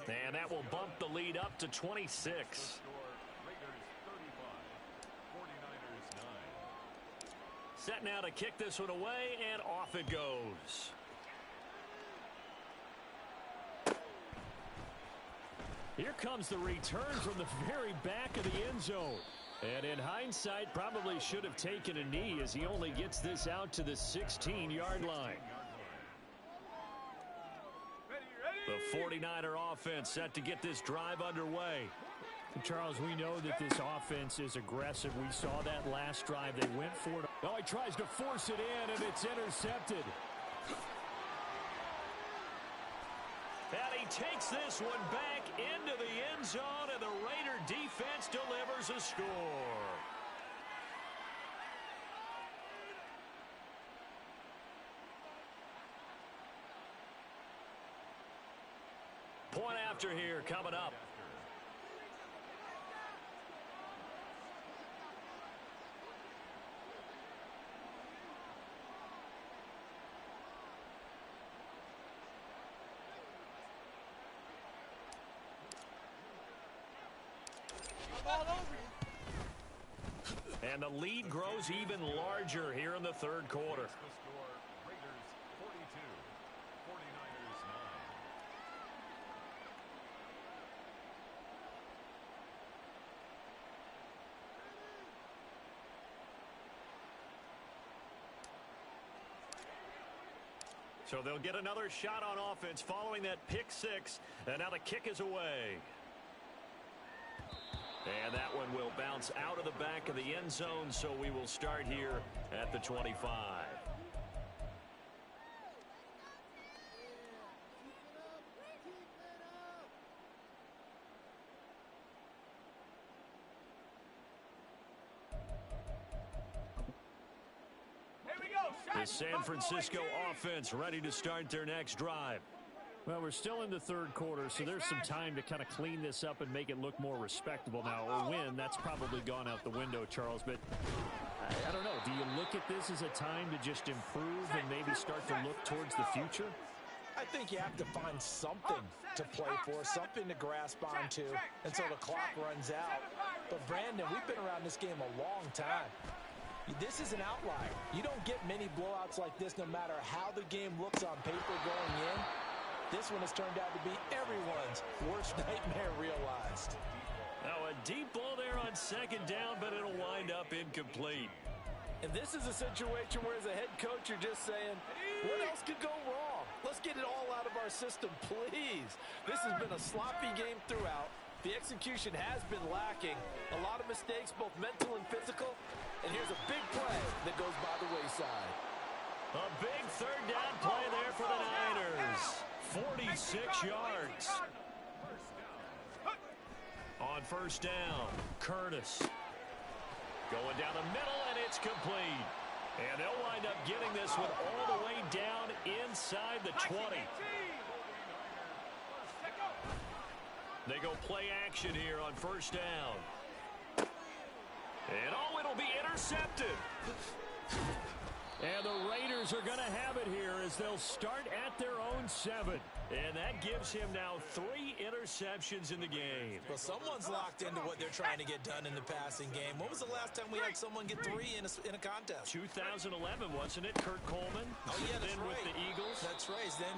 A: And that will bump the lead up to 26. Set now to kick this one away, and off it goes.
D: Here comes the return from the very back of the end zone. And in hindsight, probably should have taken a knee as he only gets this out to the 16-yard line.
A: The 49er offense set to get this drive underway.
D: Charles, we know that this offense is aggressive. We saw that last drive. They went for it. Oh, he tries to force it in, and it's intercepted.
A: And he takes this one back into the end zone, and the Raider defense delivers a score. Point after here coming up. And the lead grows even larger here in the third quarter. So they'll get another shot on offense following that pick six. And now the kick is away. And that one will bounce out of the back of the end zone, so we will start here at the 25. The San Francisco offense ready to start their next drive.
D: Well, we're still in the third quarter, so there's some time to kind of clean this up and make it look more respectable now. Or win, that's probably gone out the window, Charles. But I don't know. Do you look at this as a time to just improve and maybe start to look towards the future?
B: I think you have to find something to play for, something to grasp onto until the clock runs out. But, Brandon, we've been around this game a long time. This is an outlier. You don't get many blowouts like this no matter how the game looks on paper going in. This one has turned out to be everyone's worst nightmare realized.
A: Now a deep ball there on second down, but it'll wind up incomplete.
B: And this is a situation where as a head coach you're just saying, what else could go wrong? Let's get it all out of our system, please. This has been a sloppy game throughout. The execution has been lacking. A lot of mistakes, both mental and physical. And here's a big play that goes by the wayside.
A: A big third down play there for the Niners. 46 yards. On first down, Curtis. Going down the middle, and it's complete. And they'll wind up getting this one all the way down inside the 20. They go play action here on first down. And oh, it'll be intercepted.
D: And the Raiders are going to have it here as they'll start at their own 7.
A: And that gives him now 3 interceptions in the game.
B: Well, someone's locked into what they're trying to get done in the passing game. When was the last time we had someone get 3 in a contest?
A: 2011, wasn't it? Kurt Coleman.
B: Oh, yeah, that's
A: then
B: right.
A: With the Eagles.
B: That's right. Then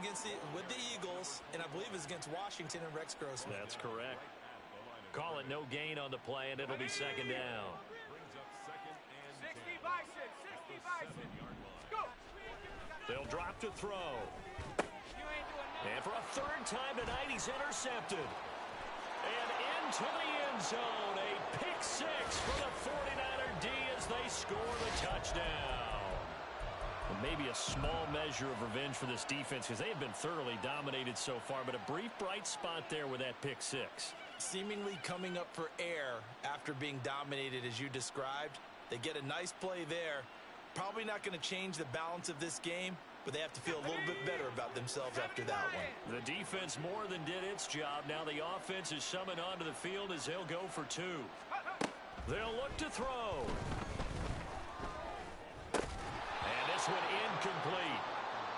B: with the Eagles, and I believe it's against Washington and Rex Grossman.
A: That's correct. Call it no gain on the play, and it'll be second down.
C: 60 Bison, 60 Bison. Go.
A: They'll drop to throw. And for a third time tonight, he's intercepted. And into the end zone, a pick six for the 49er D as they score the touchdown.
D: And maybe a small measure of revenge for this defense because they have been thoroughly dominated so far, but a brief bright spot there with that pick six.
B: Seemingly coming up for air after being dominated as you described. They get a nice play there. Probably not going to change the balance of this game, but they have to feel a little bit better about themselves after that one.
A: The defense more than did its job. Now the offense is summoned onto the field as they'll go for 2. They'll look to throw. one incomplete.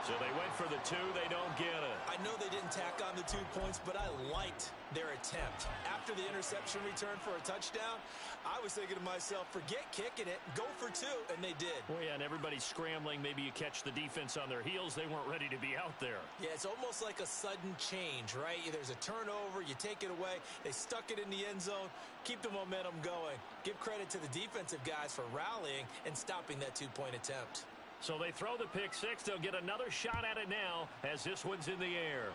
A: So they went for the 2. They don't get it.
B: I know they didn't tack on the 2 points, but I liked their attempt. After the interception return for a touchdown, I was thinking to myself, forget kicking it, go for 2, and they did.
A: Well, yeah, and everybody's scrambling. Maybe you catch the defense on their heels. They weren't ready to be out there.
B: Yeah, it's almost like a sudden change, right? There's a turnover, you take it away, they stuck it in the end zone, keep the momentum going. Give credit to the defensive guys for rallying and stopping that 2-point attempt.
A: So they throw the pick 6. They'll get another shot at it now as this one's in the air.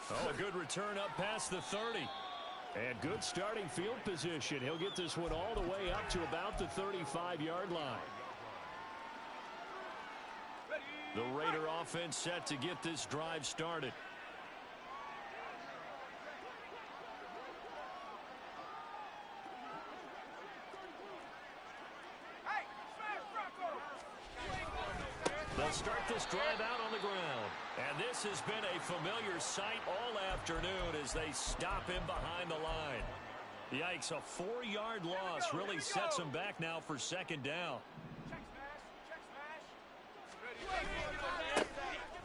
A: Oh, a good return up past the 30. And good starting field position. He'll get this one all the way up to about the 35-yard line. The Raider offense set to get this drive started. They'll start this drive out on the ground. And this has been a familiar sight all afternoon as they stop him behind the line. Yikes, a 4-yard loss really sets him back now for second down.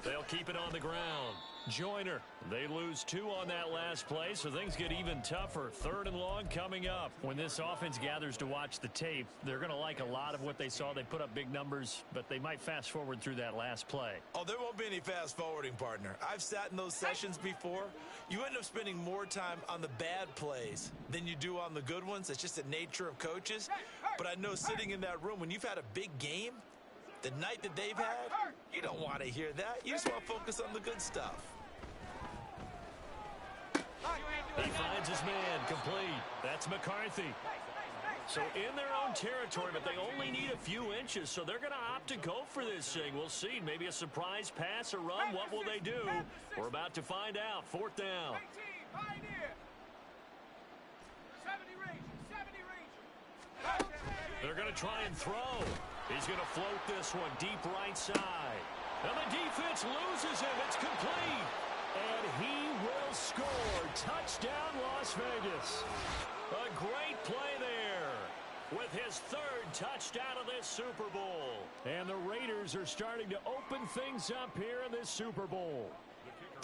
A: They'll keep it on the ground. Joyner, they lose 2 on that last play, so things get even tougher. 3rd and long coming up. When this offense gathers to watch the tape, they're going to like a lot of what they saw. They put up big numbers, but they might fast forward through that last play.
B: Oh, there won't be any fast forwarding, partner. I've sat in those sessions before. You end up spending more time on the bad plays than you do on the good ones. It's just the nature of coaches. But I know sitting in that room, when you've had a big game, the night that they've had, you don't want to hear that. You just want to focus on the good stuff.
A: He finds his man complete. That's McCarthy. So in their own territory, but they only need a few inches, so they're going to opt to go for this thing. We'll see. Maybe a surprise pass or run. What will they do? We're about to find out. 4th down. They're going to try and throw. He's going to float this one deep right side. And the defense loses him. It's complete. And he will score. Touchdown, Las Vegas. A great play there with his 3rd touchdown of this Super Bowl. And the Raiders are starting to open things up here in this Super Bowl.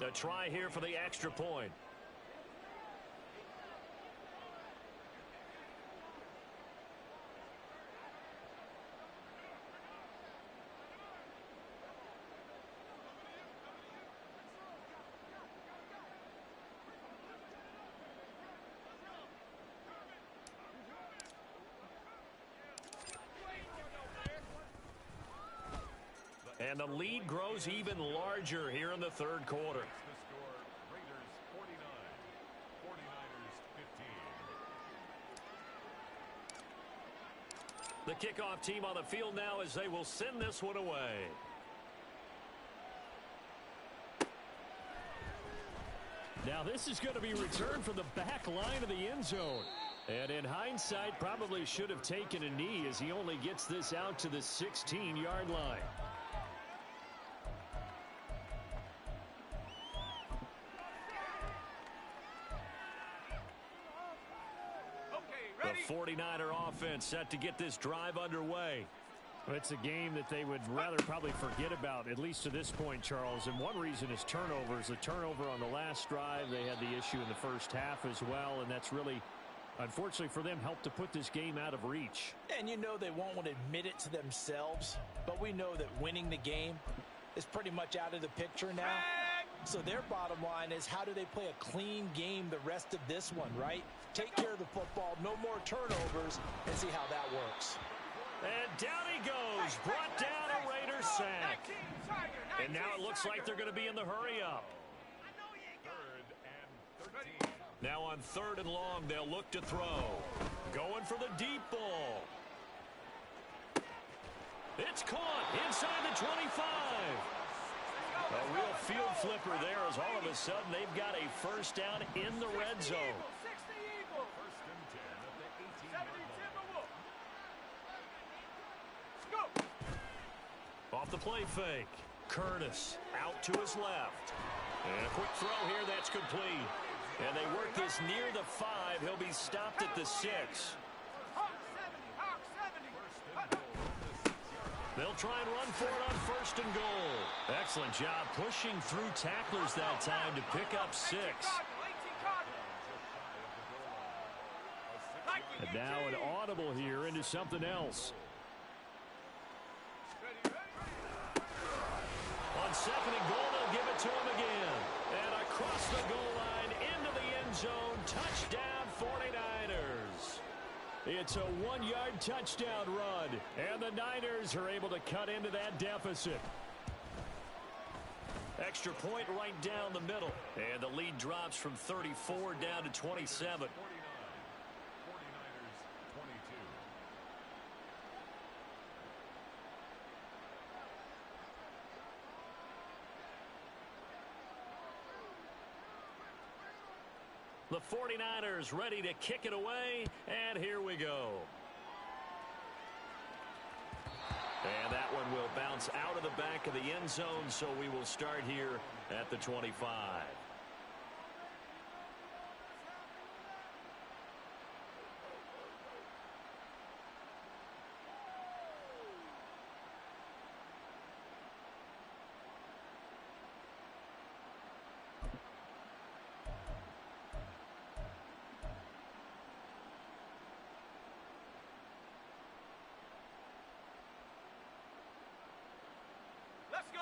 A: A try here for the extra point. And the lead grows even larger here in the 3rd quarter.
E: Raiders 49, 49ers 15.
A: The kickoff team on the field now as they will send this one away. Now this is going to be returned from the back line of the end zone. And in hindsight, probably should have taken a knee as he only gets this out to the 16-yard line. The 49er offense set to get this drive underway.
D: Well, it's a game that they would rather probably forget about, at least to this point, Charles. And one reason is turnovers. The turnover on the last drive, they had the issue in the first half as well, and that's really, unfortunately for them, helped to put this game out of reach.
B: And you know they won't want to admit it to themselves, but we know that winning the game is pretty much out of the picture now. So their bottom line is, how do they play a clean game the rest of this one, right? Take care of the football, no more turnovers, and see how that works.
A: And down he goes, brought down a Raider sack. And now it looks like they're going to be in the hurry-up.
E: 3rd and 13.
A: Now on 3rd and long, they'll look to throw. Going for the deep ball. It's caught inside the 25. A real field flipper there as all of a sudden they've got a first down in the red zone.
E: 1st and 10 at the 18-yard line.
A: Off the play fake. Curtis out to his left. And a quick throw here that's complete. And they work this near the 5. He'll be stopped at the 6. They'll try and run for it on 1st and goal. Excellent job pushing through tacklers that time to pick up 6.
D: And now an audible here into something else.
A: On 2nd and goal, they'll give it to him again. And across the goal line into the end zone. Touchdown 49ers. It's a 1-yard touchdown run. And the Niners are able to cut into that deficit. Extra point right down the middle. And the lead drops from 34 down to 27. The 49ers ready to kick it away, and here we go. And that one will bounce out of the back of the end zone, so we will start here at the 25.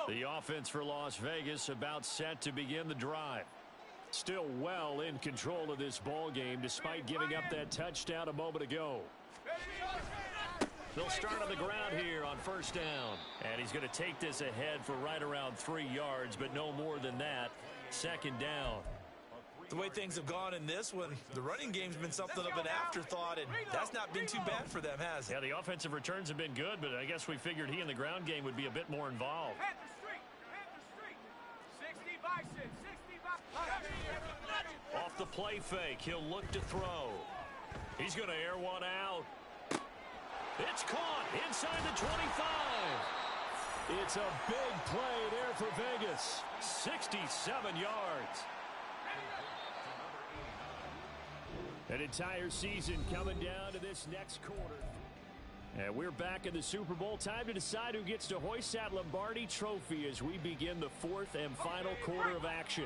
A: The offense for Las Vegas about set to begin the drive. Still well in control of this ball game despite giving up that touchdown a moment ago. They'll start on the ground here on 1st down. And he's going to take this ahead for right around 3 yards, but no more than that. 2nd down.
B: The way things have gone in this one, the running game's been something of an afterthought, and that's not been too bad for them, has it?
A: Yeah, the offensive returns have been good, but I guess we figured he in the ground game would be a bit more involved. Off the play fake, he'll look to throw. He's going to air one out. It's caught inside the 25. It's a big play there for Vegas. 67 yards.
D: An entire season coming down to this next quarter. And we're back in the Super Bowl. Time to decide who gets to hoist that Lombardi trophy as we begin the 4th and final quarter of action.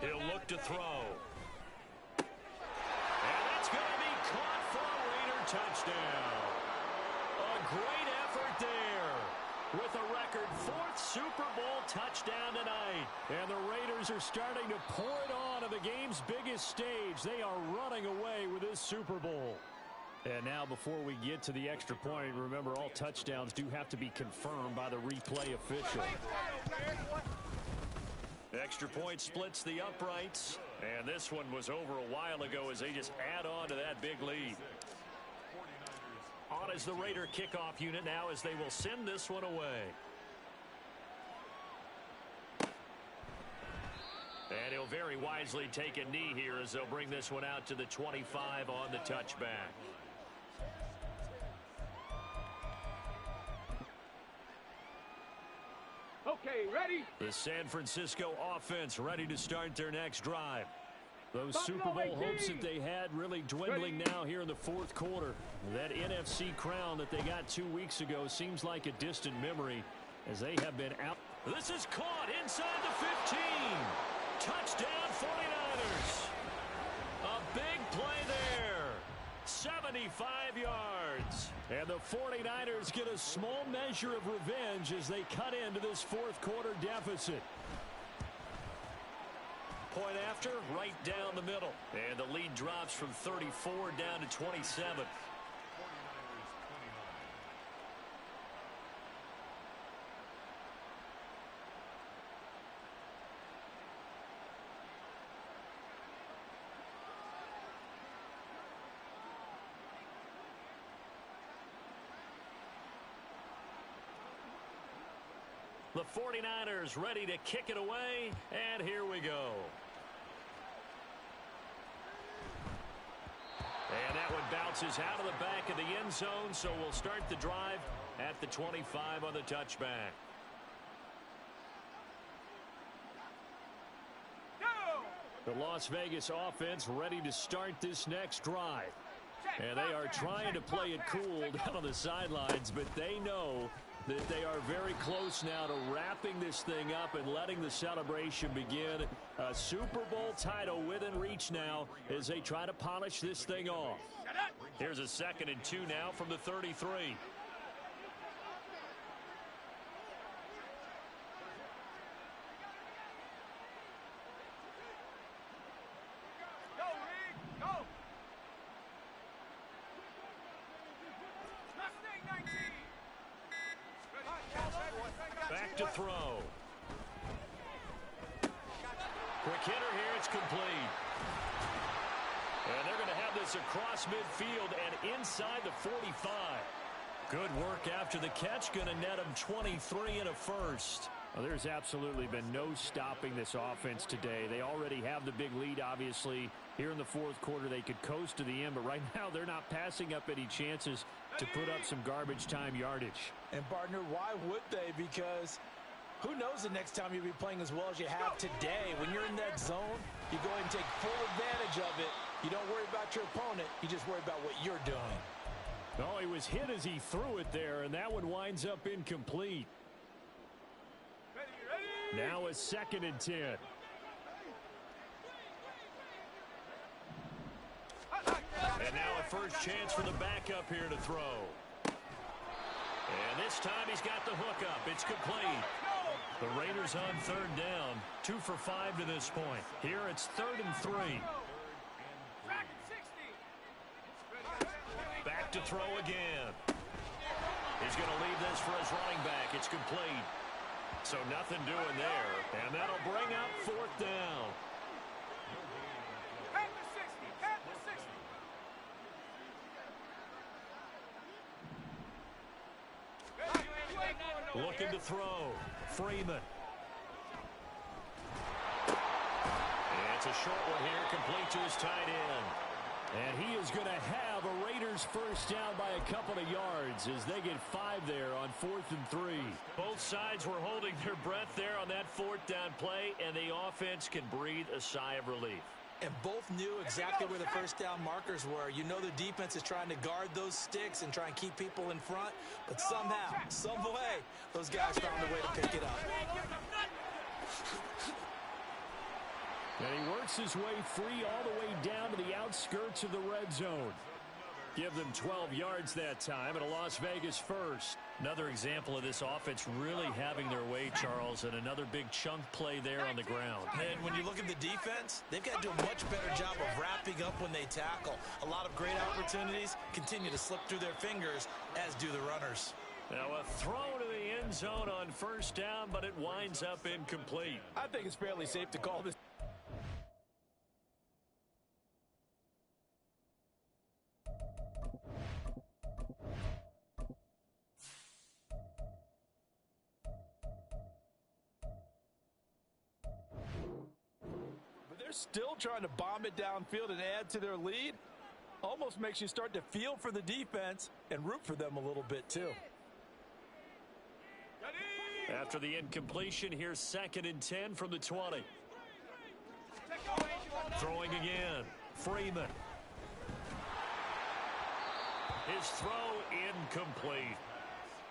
A: He'll look to throw. And that's going to be caught for a Raider touchdown. A great effort there. With a record 4th Super Bowl touchdown tonight. And the Raiders are starting to pour it on the game's biggest stage. They are running away with this Super Bowl. And now before we get to the extra point, remember all touchdowns do have to be confirmed by the replay official. Extra point splits the uprights. And this one was over a while ago as they just add on to that big lead. On is the Raider kickoff unit now as they will send this one away. And he'll very wisely take a knee here as they'll bring this one out to the 25 on the touchback.
C: Okay, ready?
A: The San Francisco offense ready to start their next drive.
D: Those Super Bowl hopes that they had really dwindling now here in the 4th quarter. That NFC crown that they got 2 weeks ago seems like a distant memory as they have been out.
A: This is caught inside the 15. Touchdown 49ers. A big play there. 75 yards.
D: And the 49ers get a small measure of revenge as they cut into this 4th quarter deficit.
A: Point after, right down the middle. And the lead drops from 34 down to 27. The 49ers ready to kick it away, and here we go. And that one bounces out of the back of the end zone, so we'll start the drive at the 25 on the touchback. The Las Vegas offense ready to start this next drive. And they are trying to play it cool down on the sidelines, but they know that they are very close now to wrapping this thing up and letting the celebration begin. A Super Bowl title within reach now as they try to polish this thing off. Here's a 2nd and 2 now from the 33. Back to throw. Quick hitter here. It's complete. And they're going to have this across midfield and inside the 45. Good work after the catch. Going to net them 23 and a first.
D: Well, there's absolutely been no stopping this offense today. They already have the big lead, obviously. Here in the fourth quarter, they could coast to the end, but right now they're not passing up any chances to put up some garbage time yardage.
B: And, partner, why would they? Because who knows the next time you'll be playing as well as you have today. When you're in that zone, you go ahead and take full advantage of it. You don't worry about your opponent. You just worry about what you're doing.
A: Oh, he was hit as he threw it there, and that one winds up incomplete. Now a 2nd and 10. And now a first chance for the backup here to throw. And this time he's got the hook up. It's complete. The Raiders on 3rd down. 2 for 5 to this point. Here it's 3rd and 3. Back to throw again. He's going to leave this for his running back. It's complete. So nothing doing there. And that'll bring up 4th down. Looking to throw. Freeman. And it's a short one here, complete to his tight end. And he is going to have a Raiders first down by a couple of yards as they get 5 there on 4th and 3. Both sides were holding their breath there on that 4th down play, and the offense can breathe a sigh of relief.
B: And both knew exactly where the first down markers were. You know the defense is trying to guard those sticks and try and keep people in front. But somehow, some way, those guys found a way to pick it up.
A: And he works his way free all the way down to the outskirts of the red zone. Give them 12 yards that time, and a Las Vegas first. Another example of this offense really having their way, Charles, and another big chunk play there on the ground.
B: And when you look at the defense, they've got to do a much better job of wrapping up when they tackle. A lot of great opportunities continue to slip through their fingers, as do the runners.
A: Now a throw to the end zone on first down, but it winds up incomplete.
B: I think it's fairly safe to call this. Still trying to bomb it downfield and add to their lead. Almost makes you start to feel for the defense and root for them a little bit too.
A: After the incompletion, here's 2nd and 10 from the 20. Throwing again. Freeman. His throw incomplete.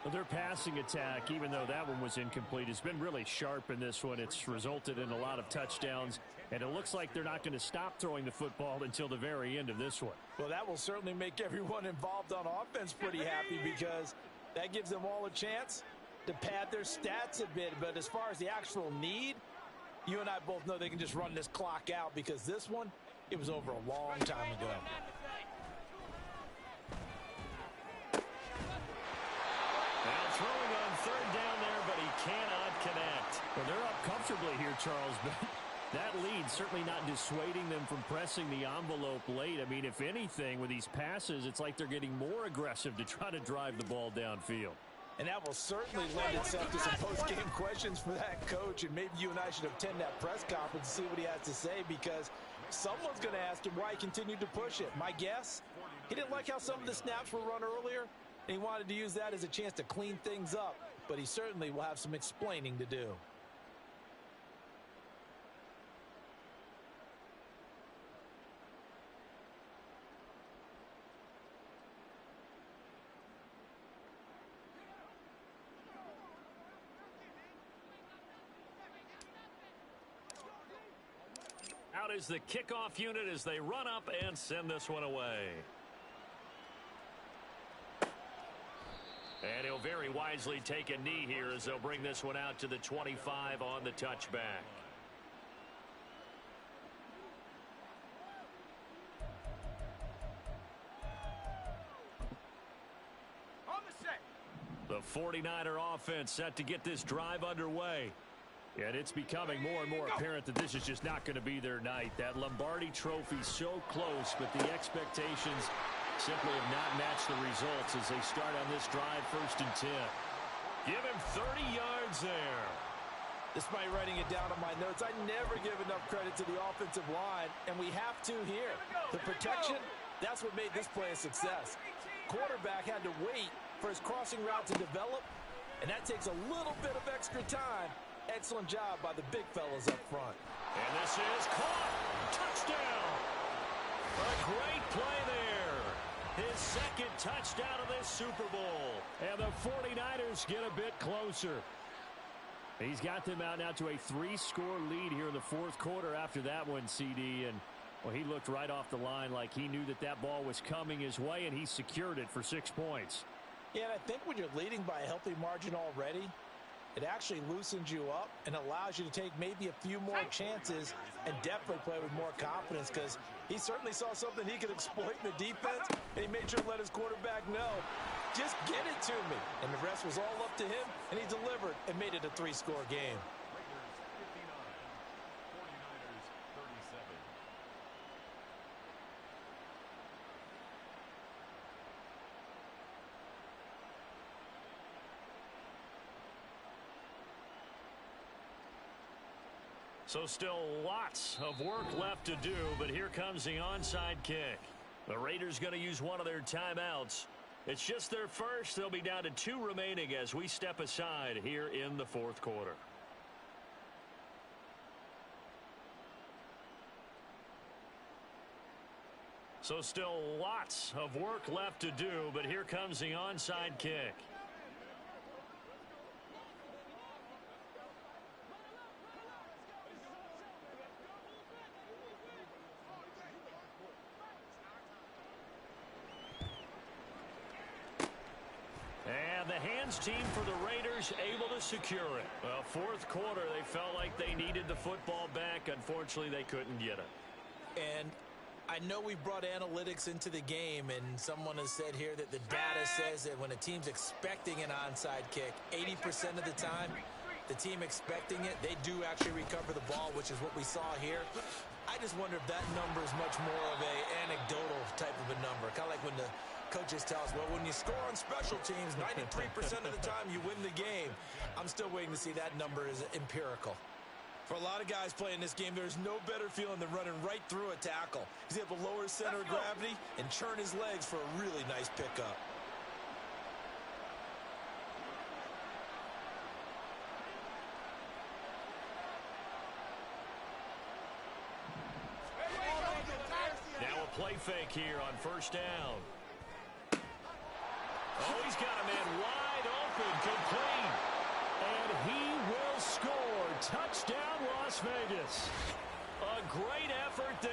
A: Well, their passing attack, even though that one was incomplete, has been really sharp in this one. It's resulted in a lot of touchdowns, and it looks like they're not going to stop throwing the football until the very end of this one.
B: Well, that will certainly make everyone involved on offense pretty happy because that gives them all a chance to pad their stats a bit. But as far as the actual need, you and I both know they can just run this clock out because this one, it was over a long time ago.
A: Throwing on 3rd down there, but he cannot connect.
D: Well, they're up comfortably here, Charles, but that lead certainly not dissuading them from pressing the envelope late. I mean, if anything, with these passes, it's like they're getting more aggressive to try to drive the ball downfield.
B: And that will certainly lend itself to some post-game questions for that coach, and maybe you and I should attend that press conference and see what he has to say because someone's going to ask him why he continued to push it. My guess, he didn't like how some of the snaps were run earlier. And he wanted to use that as a chance to clean things up, but he certainly will have some explaining to do.
A: is the kickoff unit as they run up and send this one away. And he'll very wisely take a knee here as they'll bring this one out to the 25 on the touchback. The 49er offense set to get this drive underway. And it's becoming more and more apparent that this is just not going to be their night. That Lombardi Trophy so close, but the expectations simply have not matched the results as they start on this drive 1st and 10. Give him 30 yards there.
B: Despite writing it down on my notes, I never give enough credit to the offensive line, and we have to here. The protection, that's what made this play a success. Quarterback had to wait for his crossing route to develop, and that takes a little bit of extra time. Excellent job by the big fellas up front.
A: And this is caught. Touchdown. A great play there. His second touchdown of this Super Bowl.
D: And the 49ers get a bit closer. He's got them out now to a 3-score lead here in the 4th quarter after that one, CD. And, well, he looked right off the line like he knew that that ball was coming his way, and he secured it for 6 points.
B: Yeah, and I think when you're leading by a healthy margin already, it actually loosens you up and allows you to take maybe a few more chances and definitely play with more confidence, because he certainly saw something he could exploit in the defense, and he made sure to let his quarterback know, just get it to me. And the rest was all up to him, and he delivered and made it a 3-score game.
A: So still lots of work left to do, but here comes the onside kick. The Raiders going to use one of their timeouts. It's just their first. They'll be down to 2 remaining as we step aside here in the 4th quarter. So still lots of work left to do, but here comes the onside kick. Team for the Raiders able to secure it. Well, 4th quarter, they felt like they needed the football back. Unfortunately, they couldn't get it.
B: And I know we brought analytics into the game, and someone has said here that the data says that when a team's expecting an onside kick, 80% of the time, the team expecting it, they do actually recover the ball, which is what we saw here. I just wonder if that number is much more of a anecdotal type of a number, kind of like when the coaches tell us, well, when you score on special teams, 93% of the time you win the game. I'm still waiting to see that number is empirical. For a lot of guys playing this game, there's no better feeling than running right through a tackle. He's able to lower his center of gravity and churn his legs for a really nice pickup.
A: Now a play fake here on 1st down. Oh, he's got a man wide open, complete. And he will score. Touchdown, Las Vegas. A great effort there.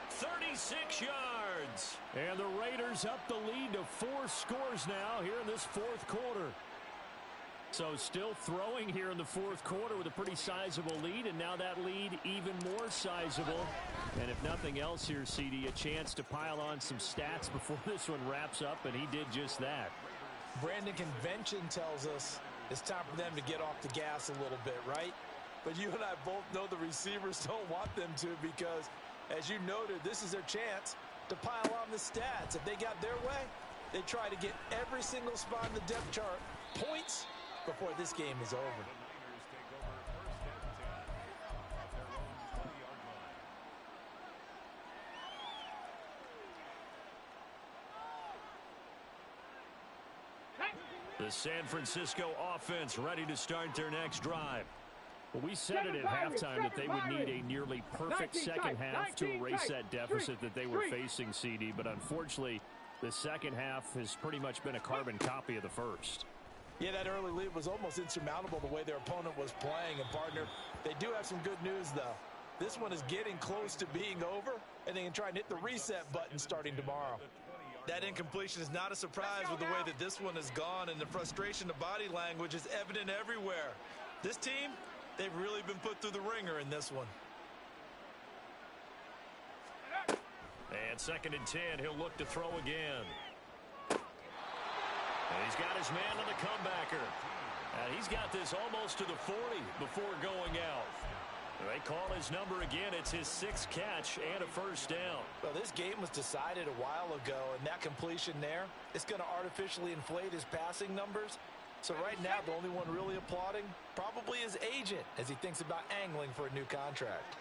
A: 36 yards.
D: And the Raiders up the lead to 4 scores now here in this 4th quarter. So still throwing here in the 4th quarter with a pretty sizable lead, and now that lead even more sizable. And if nothing else here, CD, a chance to pile on some stats before this one wraps up, and he did just that.
B: Brandon, convention tells us it's time for them to get off the gas a little bit, right? But you and I both know the receivers don't want them to, because, as you noted, this is their chance to pile on the stats. If they got their way, they try to get every single spot in the depth chart points before this game is over.
A: The San Francisco offense ready to start their next drive.
D: Well, we said it at halftime that they would need a nearly perfect second half to erase that deficit that they were facing, CD. But unfortunately, the second half has pretty much been a carbon copy of the first.
B: Yeah, that early lead was almost insurmountable the way their opponent was playing. And, partner, they do have some good news, though. This one is getting close to being over, and they can try and hit the reset button starting tomorrow. That incompletion is not a surprise with the way that this one has gone, and the frustration of body language is evident everywhere. This team, they've really been put through the ringer in this one.
A: And 2nd and 10, he'll look to throw again. And he's got his man on the comebacker. And he's got this almost to the 40 before going out. They call his number again. It's his 6th catch and a first down.
B: Well, this game was decided a while ago, and that completion there, it's going to artificially inflate his passing numbers. So right now, the only one really applauding probably his agent as he thinks about angling for a new contract.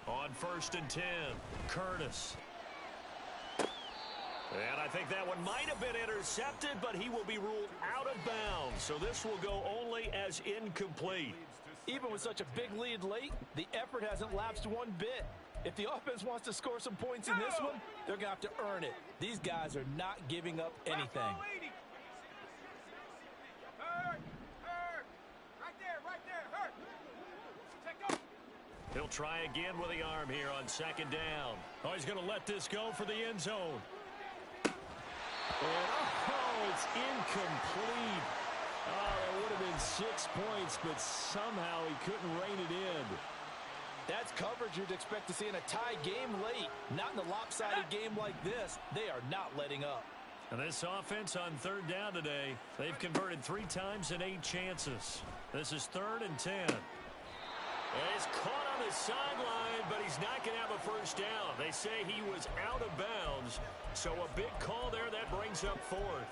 A: On 1st and 10, Curtis. And I think that one might have been intercepted, but he will be ruled out of bounds. So this will go only as incomplete.
B: Even with such a big lead late, the effort hasn't lapsed one bit. If the offense wants to score some points in this one, they're going to have to earn it. These guys are not giving up anything.
A: He'll try again with the arm here on 2nd down. Oh, he's going to let this go for the end zone. And, it's incomplete. Oh, that would have been 6 points, but somehow he couldn't rein it in.
B: That's coverage you'd expect to see in a tie game late. Not in a lopsided game like this. They are not letting up.
A: And this offense on 3rd down today, they've converted 3 times in 8 chances. This is 3rd and 10. And he's caught on the sideline, but he's not going to have a first down. They say he was out of bounds, so a big call there that brings up 4th.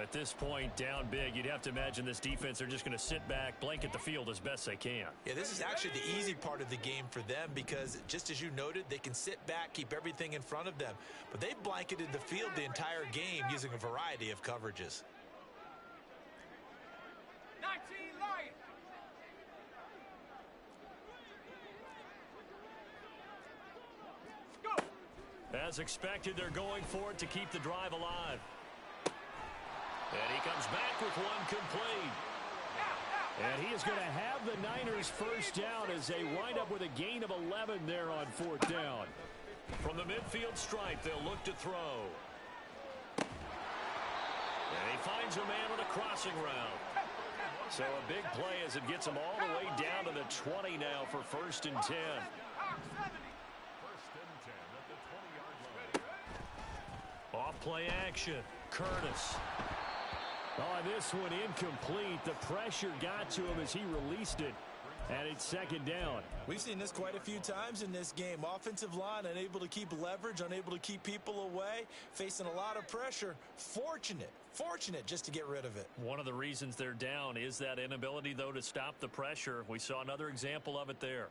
A: At this point, down big, you'd have to imagine this defense are just going to sit back, blanket the field as best they can.
B: Yeah, this is actually the easy part of the game for them because, just as you noted, they can sit back, keep everything in front of them. But they've blanketed the field the entire game using a variety of coverages.
C: 19 Lions.
A: As expected, they're going for it to keep the drive alive. And he comes back with one complete. And he is going to have the Niners first down as they wind up with a gain of 11 there on 4th down. From the midfield stripe, they'll look to throw. And he finds a man on a crossing route. So a big play as it gets him all the way down to the 20 now for 1st and 10.
E: First and 10 at the 20-yard line.
A: Off play action. Curtis. Oh, this one incomplete. The pressure got to him as he released it. And it's 2nd down.
B: We've seen this quite a few times in this game. Offensive line unable to keep leverage, unable to keep people away, facing a lot of pressure. Fortunate just to get rid of it.
A: One of the reasons they're down is that inability, though, to stop the pressure. We saw another example of it there.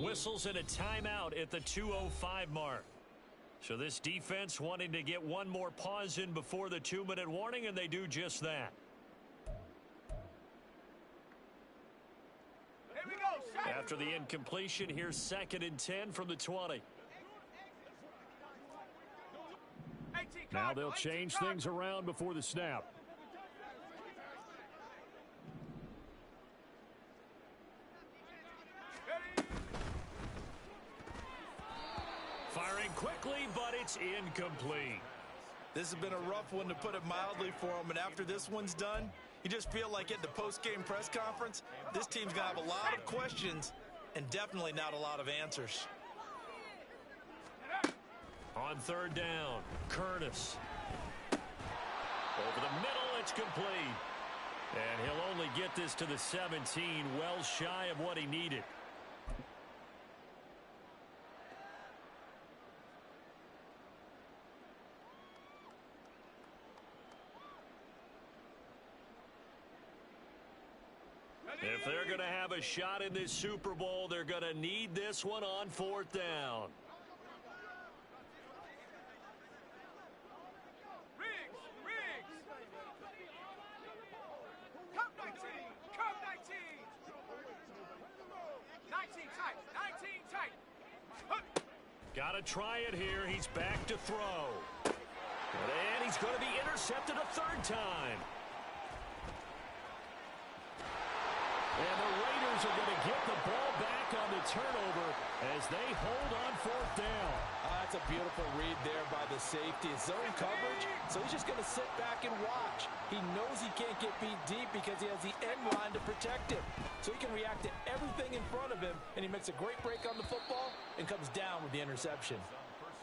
A: Whistles and a timeout at the 2:05 mark. So this defense wanting to get one more pause in before the 2-minute warning, and they do just that.
C: Here we go.
A: After the incompletion, here's 2nd and 10 from the 20. Now they'll change things around before the snap. Firing quickly, but it's incomplete.
B: This has been a rough one, to put it mildly, for him. And after this one's done, you just feel like at the post-game press conference, this team's going to have a lot of questions and definitely not a lot of answers.
A: On 3rd down, Curtis. Over the middle, it's complete. And he'll only get this to the 17, well shy of what he needed. If they're going to have a shot in this Super Bowl, they're going to need this one on 4th down. Got to try it here. He's back to throw. And he's going to be intercepted a third time. And the Raiders are going to get the ball back on the turnover as they hold on fourth down.
B: That's a beautiful read there by the safety. It's zone coverage, so he's just going to sit back and watch. He knows he can't get beat deep because he has the end line to protect him. So he can react to everything in front of him, and he makes a great break on the football and comes down with the interception.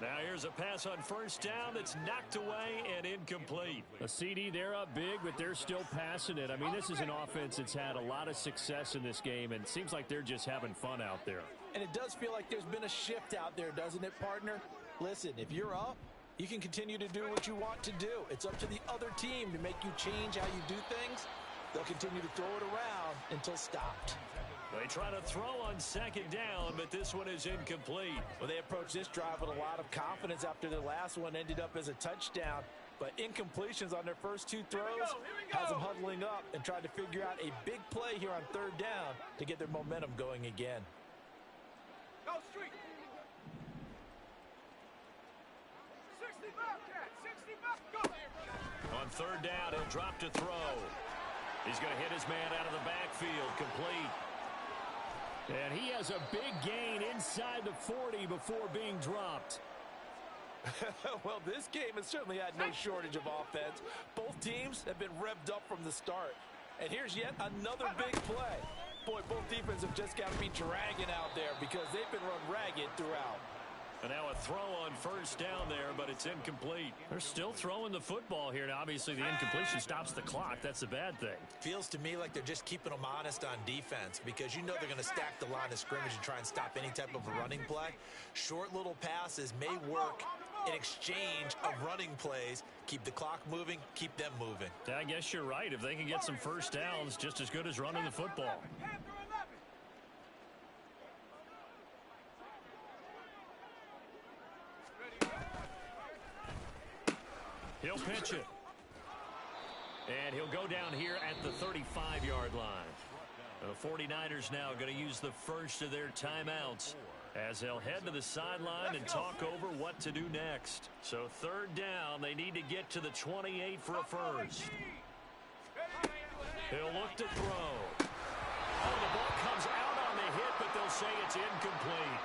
A: Now here's a pass on first down that's knocked away and incomplete.
D: A CD, they're up big, but they're still passing it. I mean, this is an offense that's had a lot of success in this game, and it seems like they're just having fun out there.
B: And it does feel like there's been a shift out there, doesn't it, partner? Listen, if you're up, you can continue to do what you want to do. It's up to the other team to make you change how you do things. They'll continue to throw it around until stopped.
A: They try to throw on second down, but this one is incomplete.
B: Well, they approached this drive with a lot of confidence after their last one ended up as a touchdown. But incompletions on their first two throws has them huddling up and trying to figure out a big play here on third down to get their momentum going again.
C: Go street. 60 Bobcat, 60 Bobcat, go.
A: On third down, he'll drop to throw. He's going to hit his man out of the backfield, complete.
D: And he has a big gain inside the 40 before being dropped.
B: Well, this game has certainly had no shortage of offense. Both teams have been revved up from the start. And here's yet another big play. Boy, both defenses have just got to be dragging out there because they've been run ragged throughout.
A: And now a throw on first down there, but it's incomplete.
D: They're still throwing the football here. Now, obviously, the incompletion stops the clock. That's the bad thing.
B: Feels to me like they're just keeping them honest on defense because you know they're going to stack the line of scrimmage and try and stop any type of a running play. Short little passes may work in exchange of running plays. Keep the clock moving, keep them moving.
D: I guess you're right. If they can get some first downs, just as good as running the football.
A: He'll pitch it. And he'll go down here at the 35-yard line. The 49ers now going to use the first of their timeouts as they'll head to the sideline and talk over what to do next. So third down, they need to get to the 28 for a first. He'll look to throw. Oh, the ball comes out on the hit, but they'll say it's incomplete.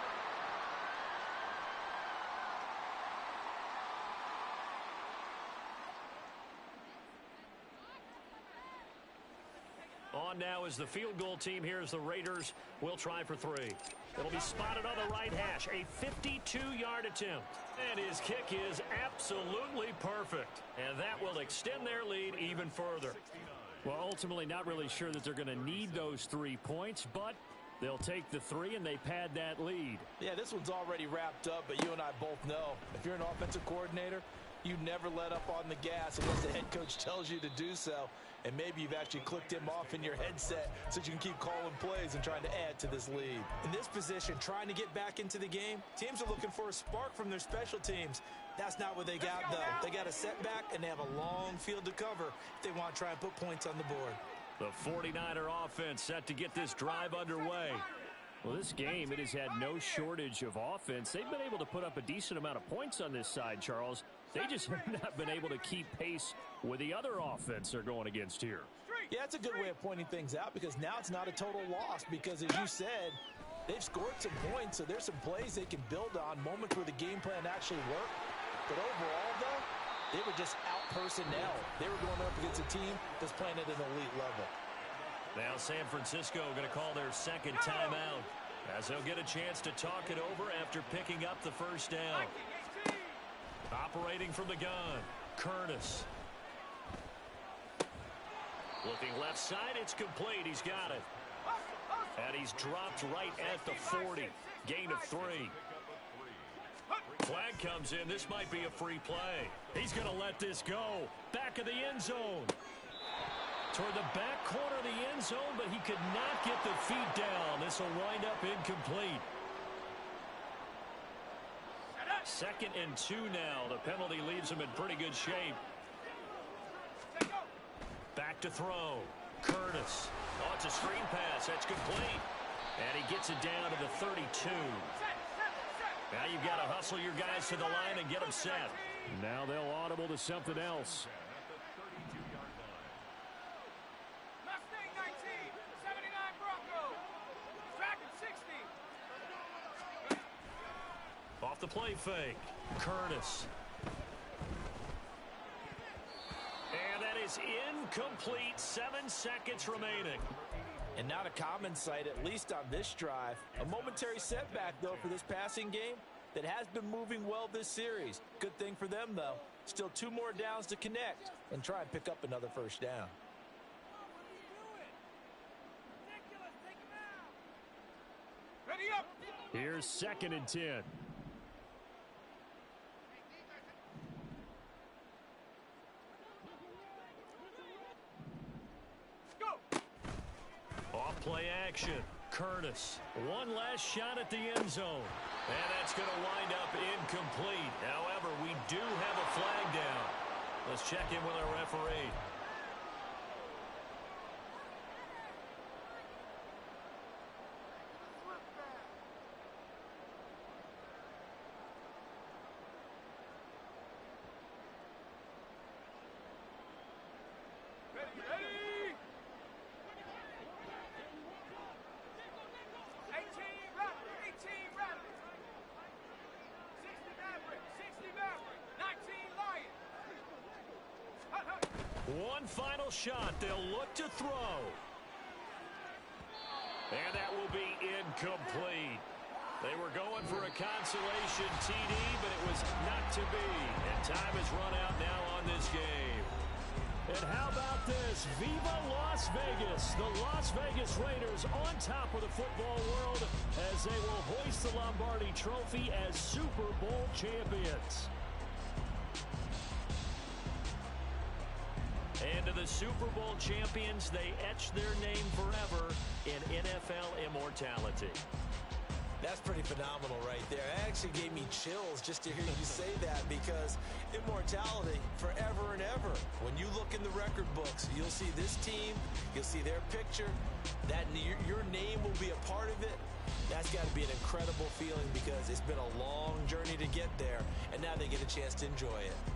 A: On now is the field goal team. Here's the Raiders. Will try for three. It'll be spotted on the right hash. A 52-yard attempt. And his kick is absolutely perfect. And that will extend their lead even further.
D: Well, ultimately not really sure that they're going to need those 3 points, but they'll take the 3 and they pad that lead.
B: Yeah, this one's already wrapped up, but you and I both know if you're an offensive coordinator, you never let up on the gas unless the head coach tells you to do so. And maybe you've actually clicked him off in your headset so you can keep calling plays and trying to add to this lead. In this position, trying to get back into the game, teams are looking for a spark from their special teams. That's not what they got, though. They got a setback, and they have a long field to cover if they want to try and put points on the board.
A: The 49er offense set to get this drive underway.
D: Well, this game, it has had no shortage of offense. They've been able to put up a decent amount of points on this side, Charles. They just have not been able to keep pace with the other offense they're going against here.
B: Yeah, that's a good way of pointing things out because now it's not a total loss because, as you said, they've scored some points, so there's some plays they can build on, moments where the game plan actually worked. But overall, though, they were just out personnel. They were going up against a team that's playing at an elite level.
A: Now San Francisco going to call their second timeout as they'll get a chance to talk it over after picking up the first down. Operating from the gun, Curtis. Looking left side, it's complete. He's got it. And he's dropped right at the 40. Gain of 3. Flag comes in. This might be a free play. He's going to let this go. Back of the end zone. Toward the back corner of the end zone, but he could not get the feet down. This will wind up incomplete. 2nd and 2 now. The penalty leaves him in pretty good shape. Back to throw. Curtis. Oh, it's a screen pass. That's complete. And he gets it down to the 32. Now you've got to hustle your guys to the line and get them set.
D: Now they'll audible to something else.
C: Mustang 19, 79 Bronco. Dragon 60.
A: Off the play fake. Curtis. And that is incomplete. 7 seconds remaining.
B: And not a common sight, at least on this drive. A momentary setback, though, for this passing game that has been moving well this series. Good thing for them, though. Still 2 more downs to connect and try and pick up another first down.
C: Ready up.
D: Here's 2nd and 10.
A: Play action. Curtis. One last shot at the end zone. And that's going to wind up incomplete. However, we do have a flag down. Let's check in with our referee. One final shot. They'll look to throw. And that will be incomplete. They were going for a consolation TD, but it was not to be. And time has run out now on this game. And how about this? Viva Las Vegas. The Las Vegas Raiders on top of the football world as they will hoist the Lombardi Trophy as Super Bowl champions. And to the Super Bowl champions, they etch their name forever in NFL immortality.
B: That's pretty phenomenal right there. It actually gave me chills just to hear you say that, because immortality forever and ever. When you look in the record books, you'll see this team, you'll see their picture, that your name will be a part of it. That's got to be an incredible feeling, because it's been a long journey to get there, and now they get a chance to enjoy it.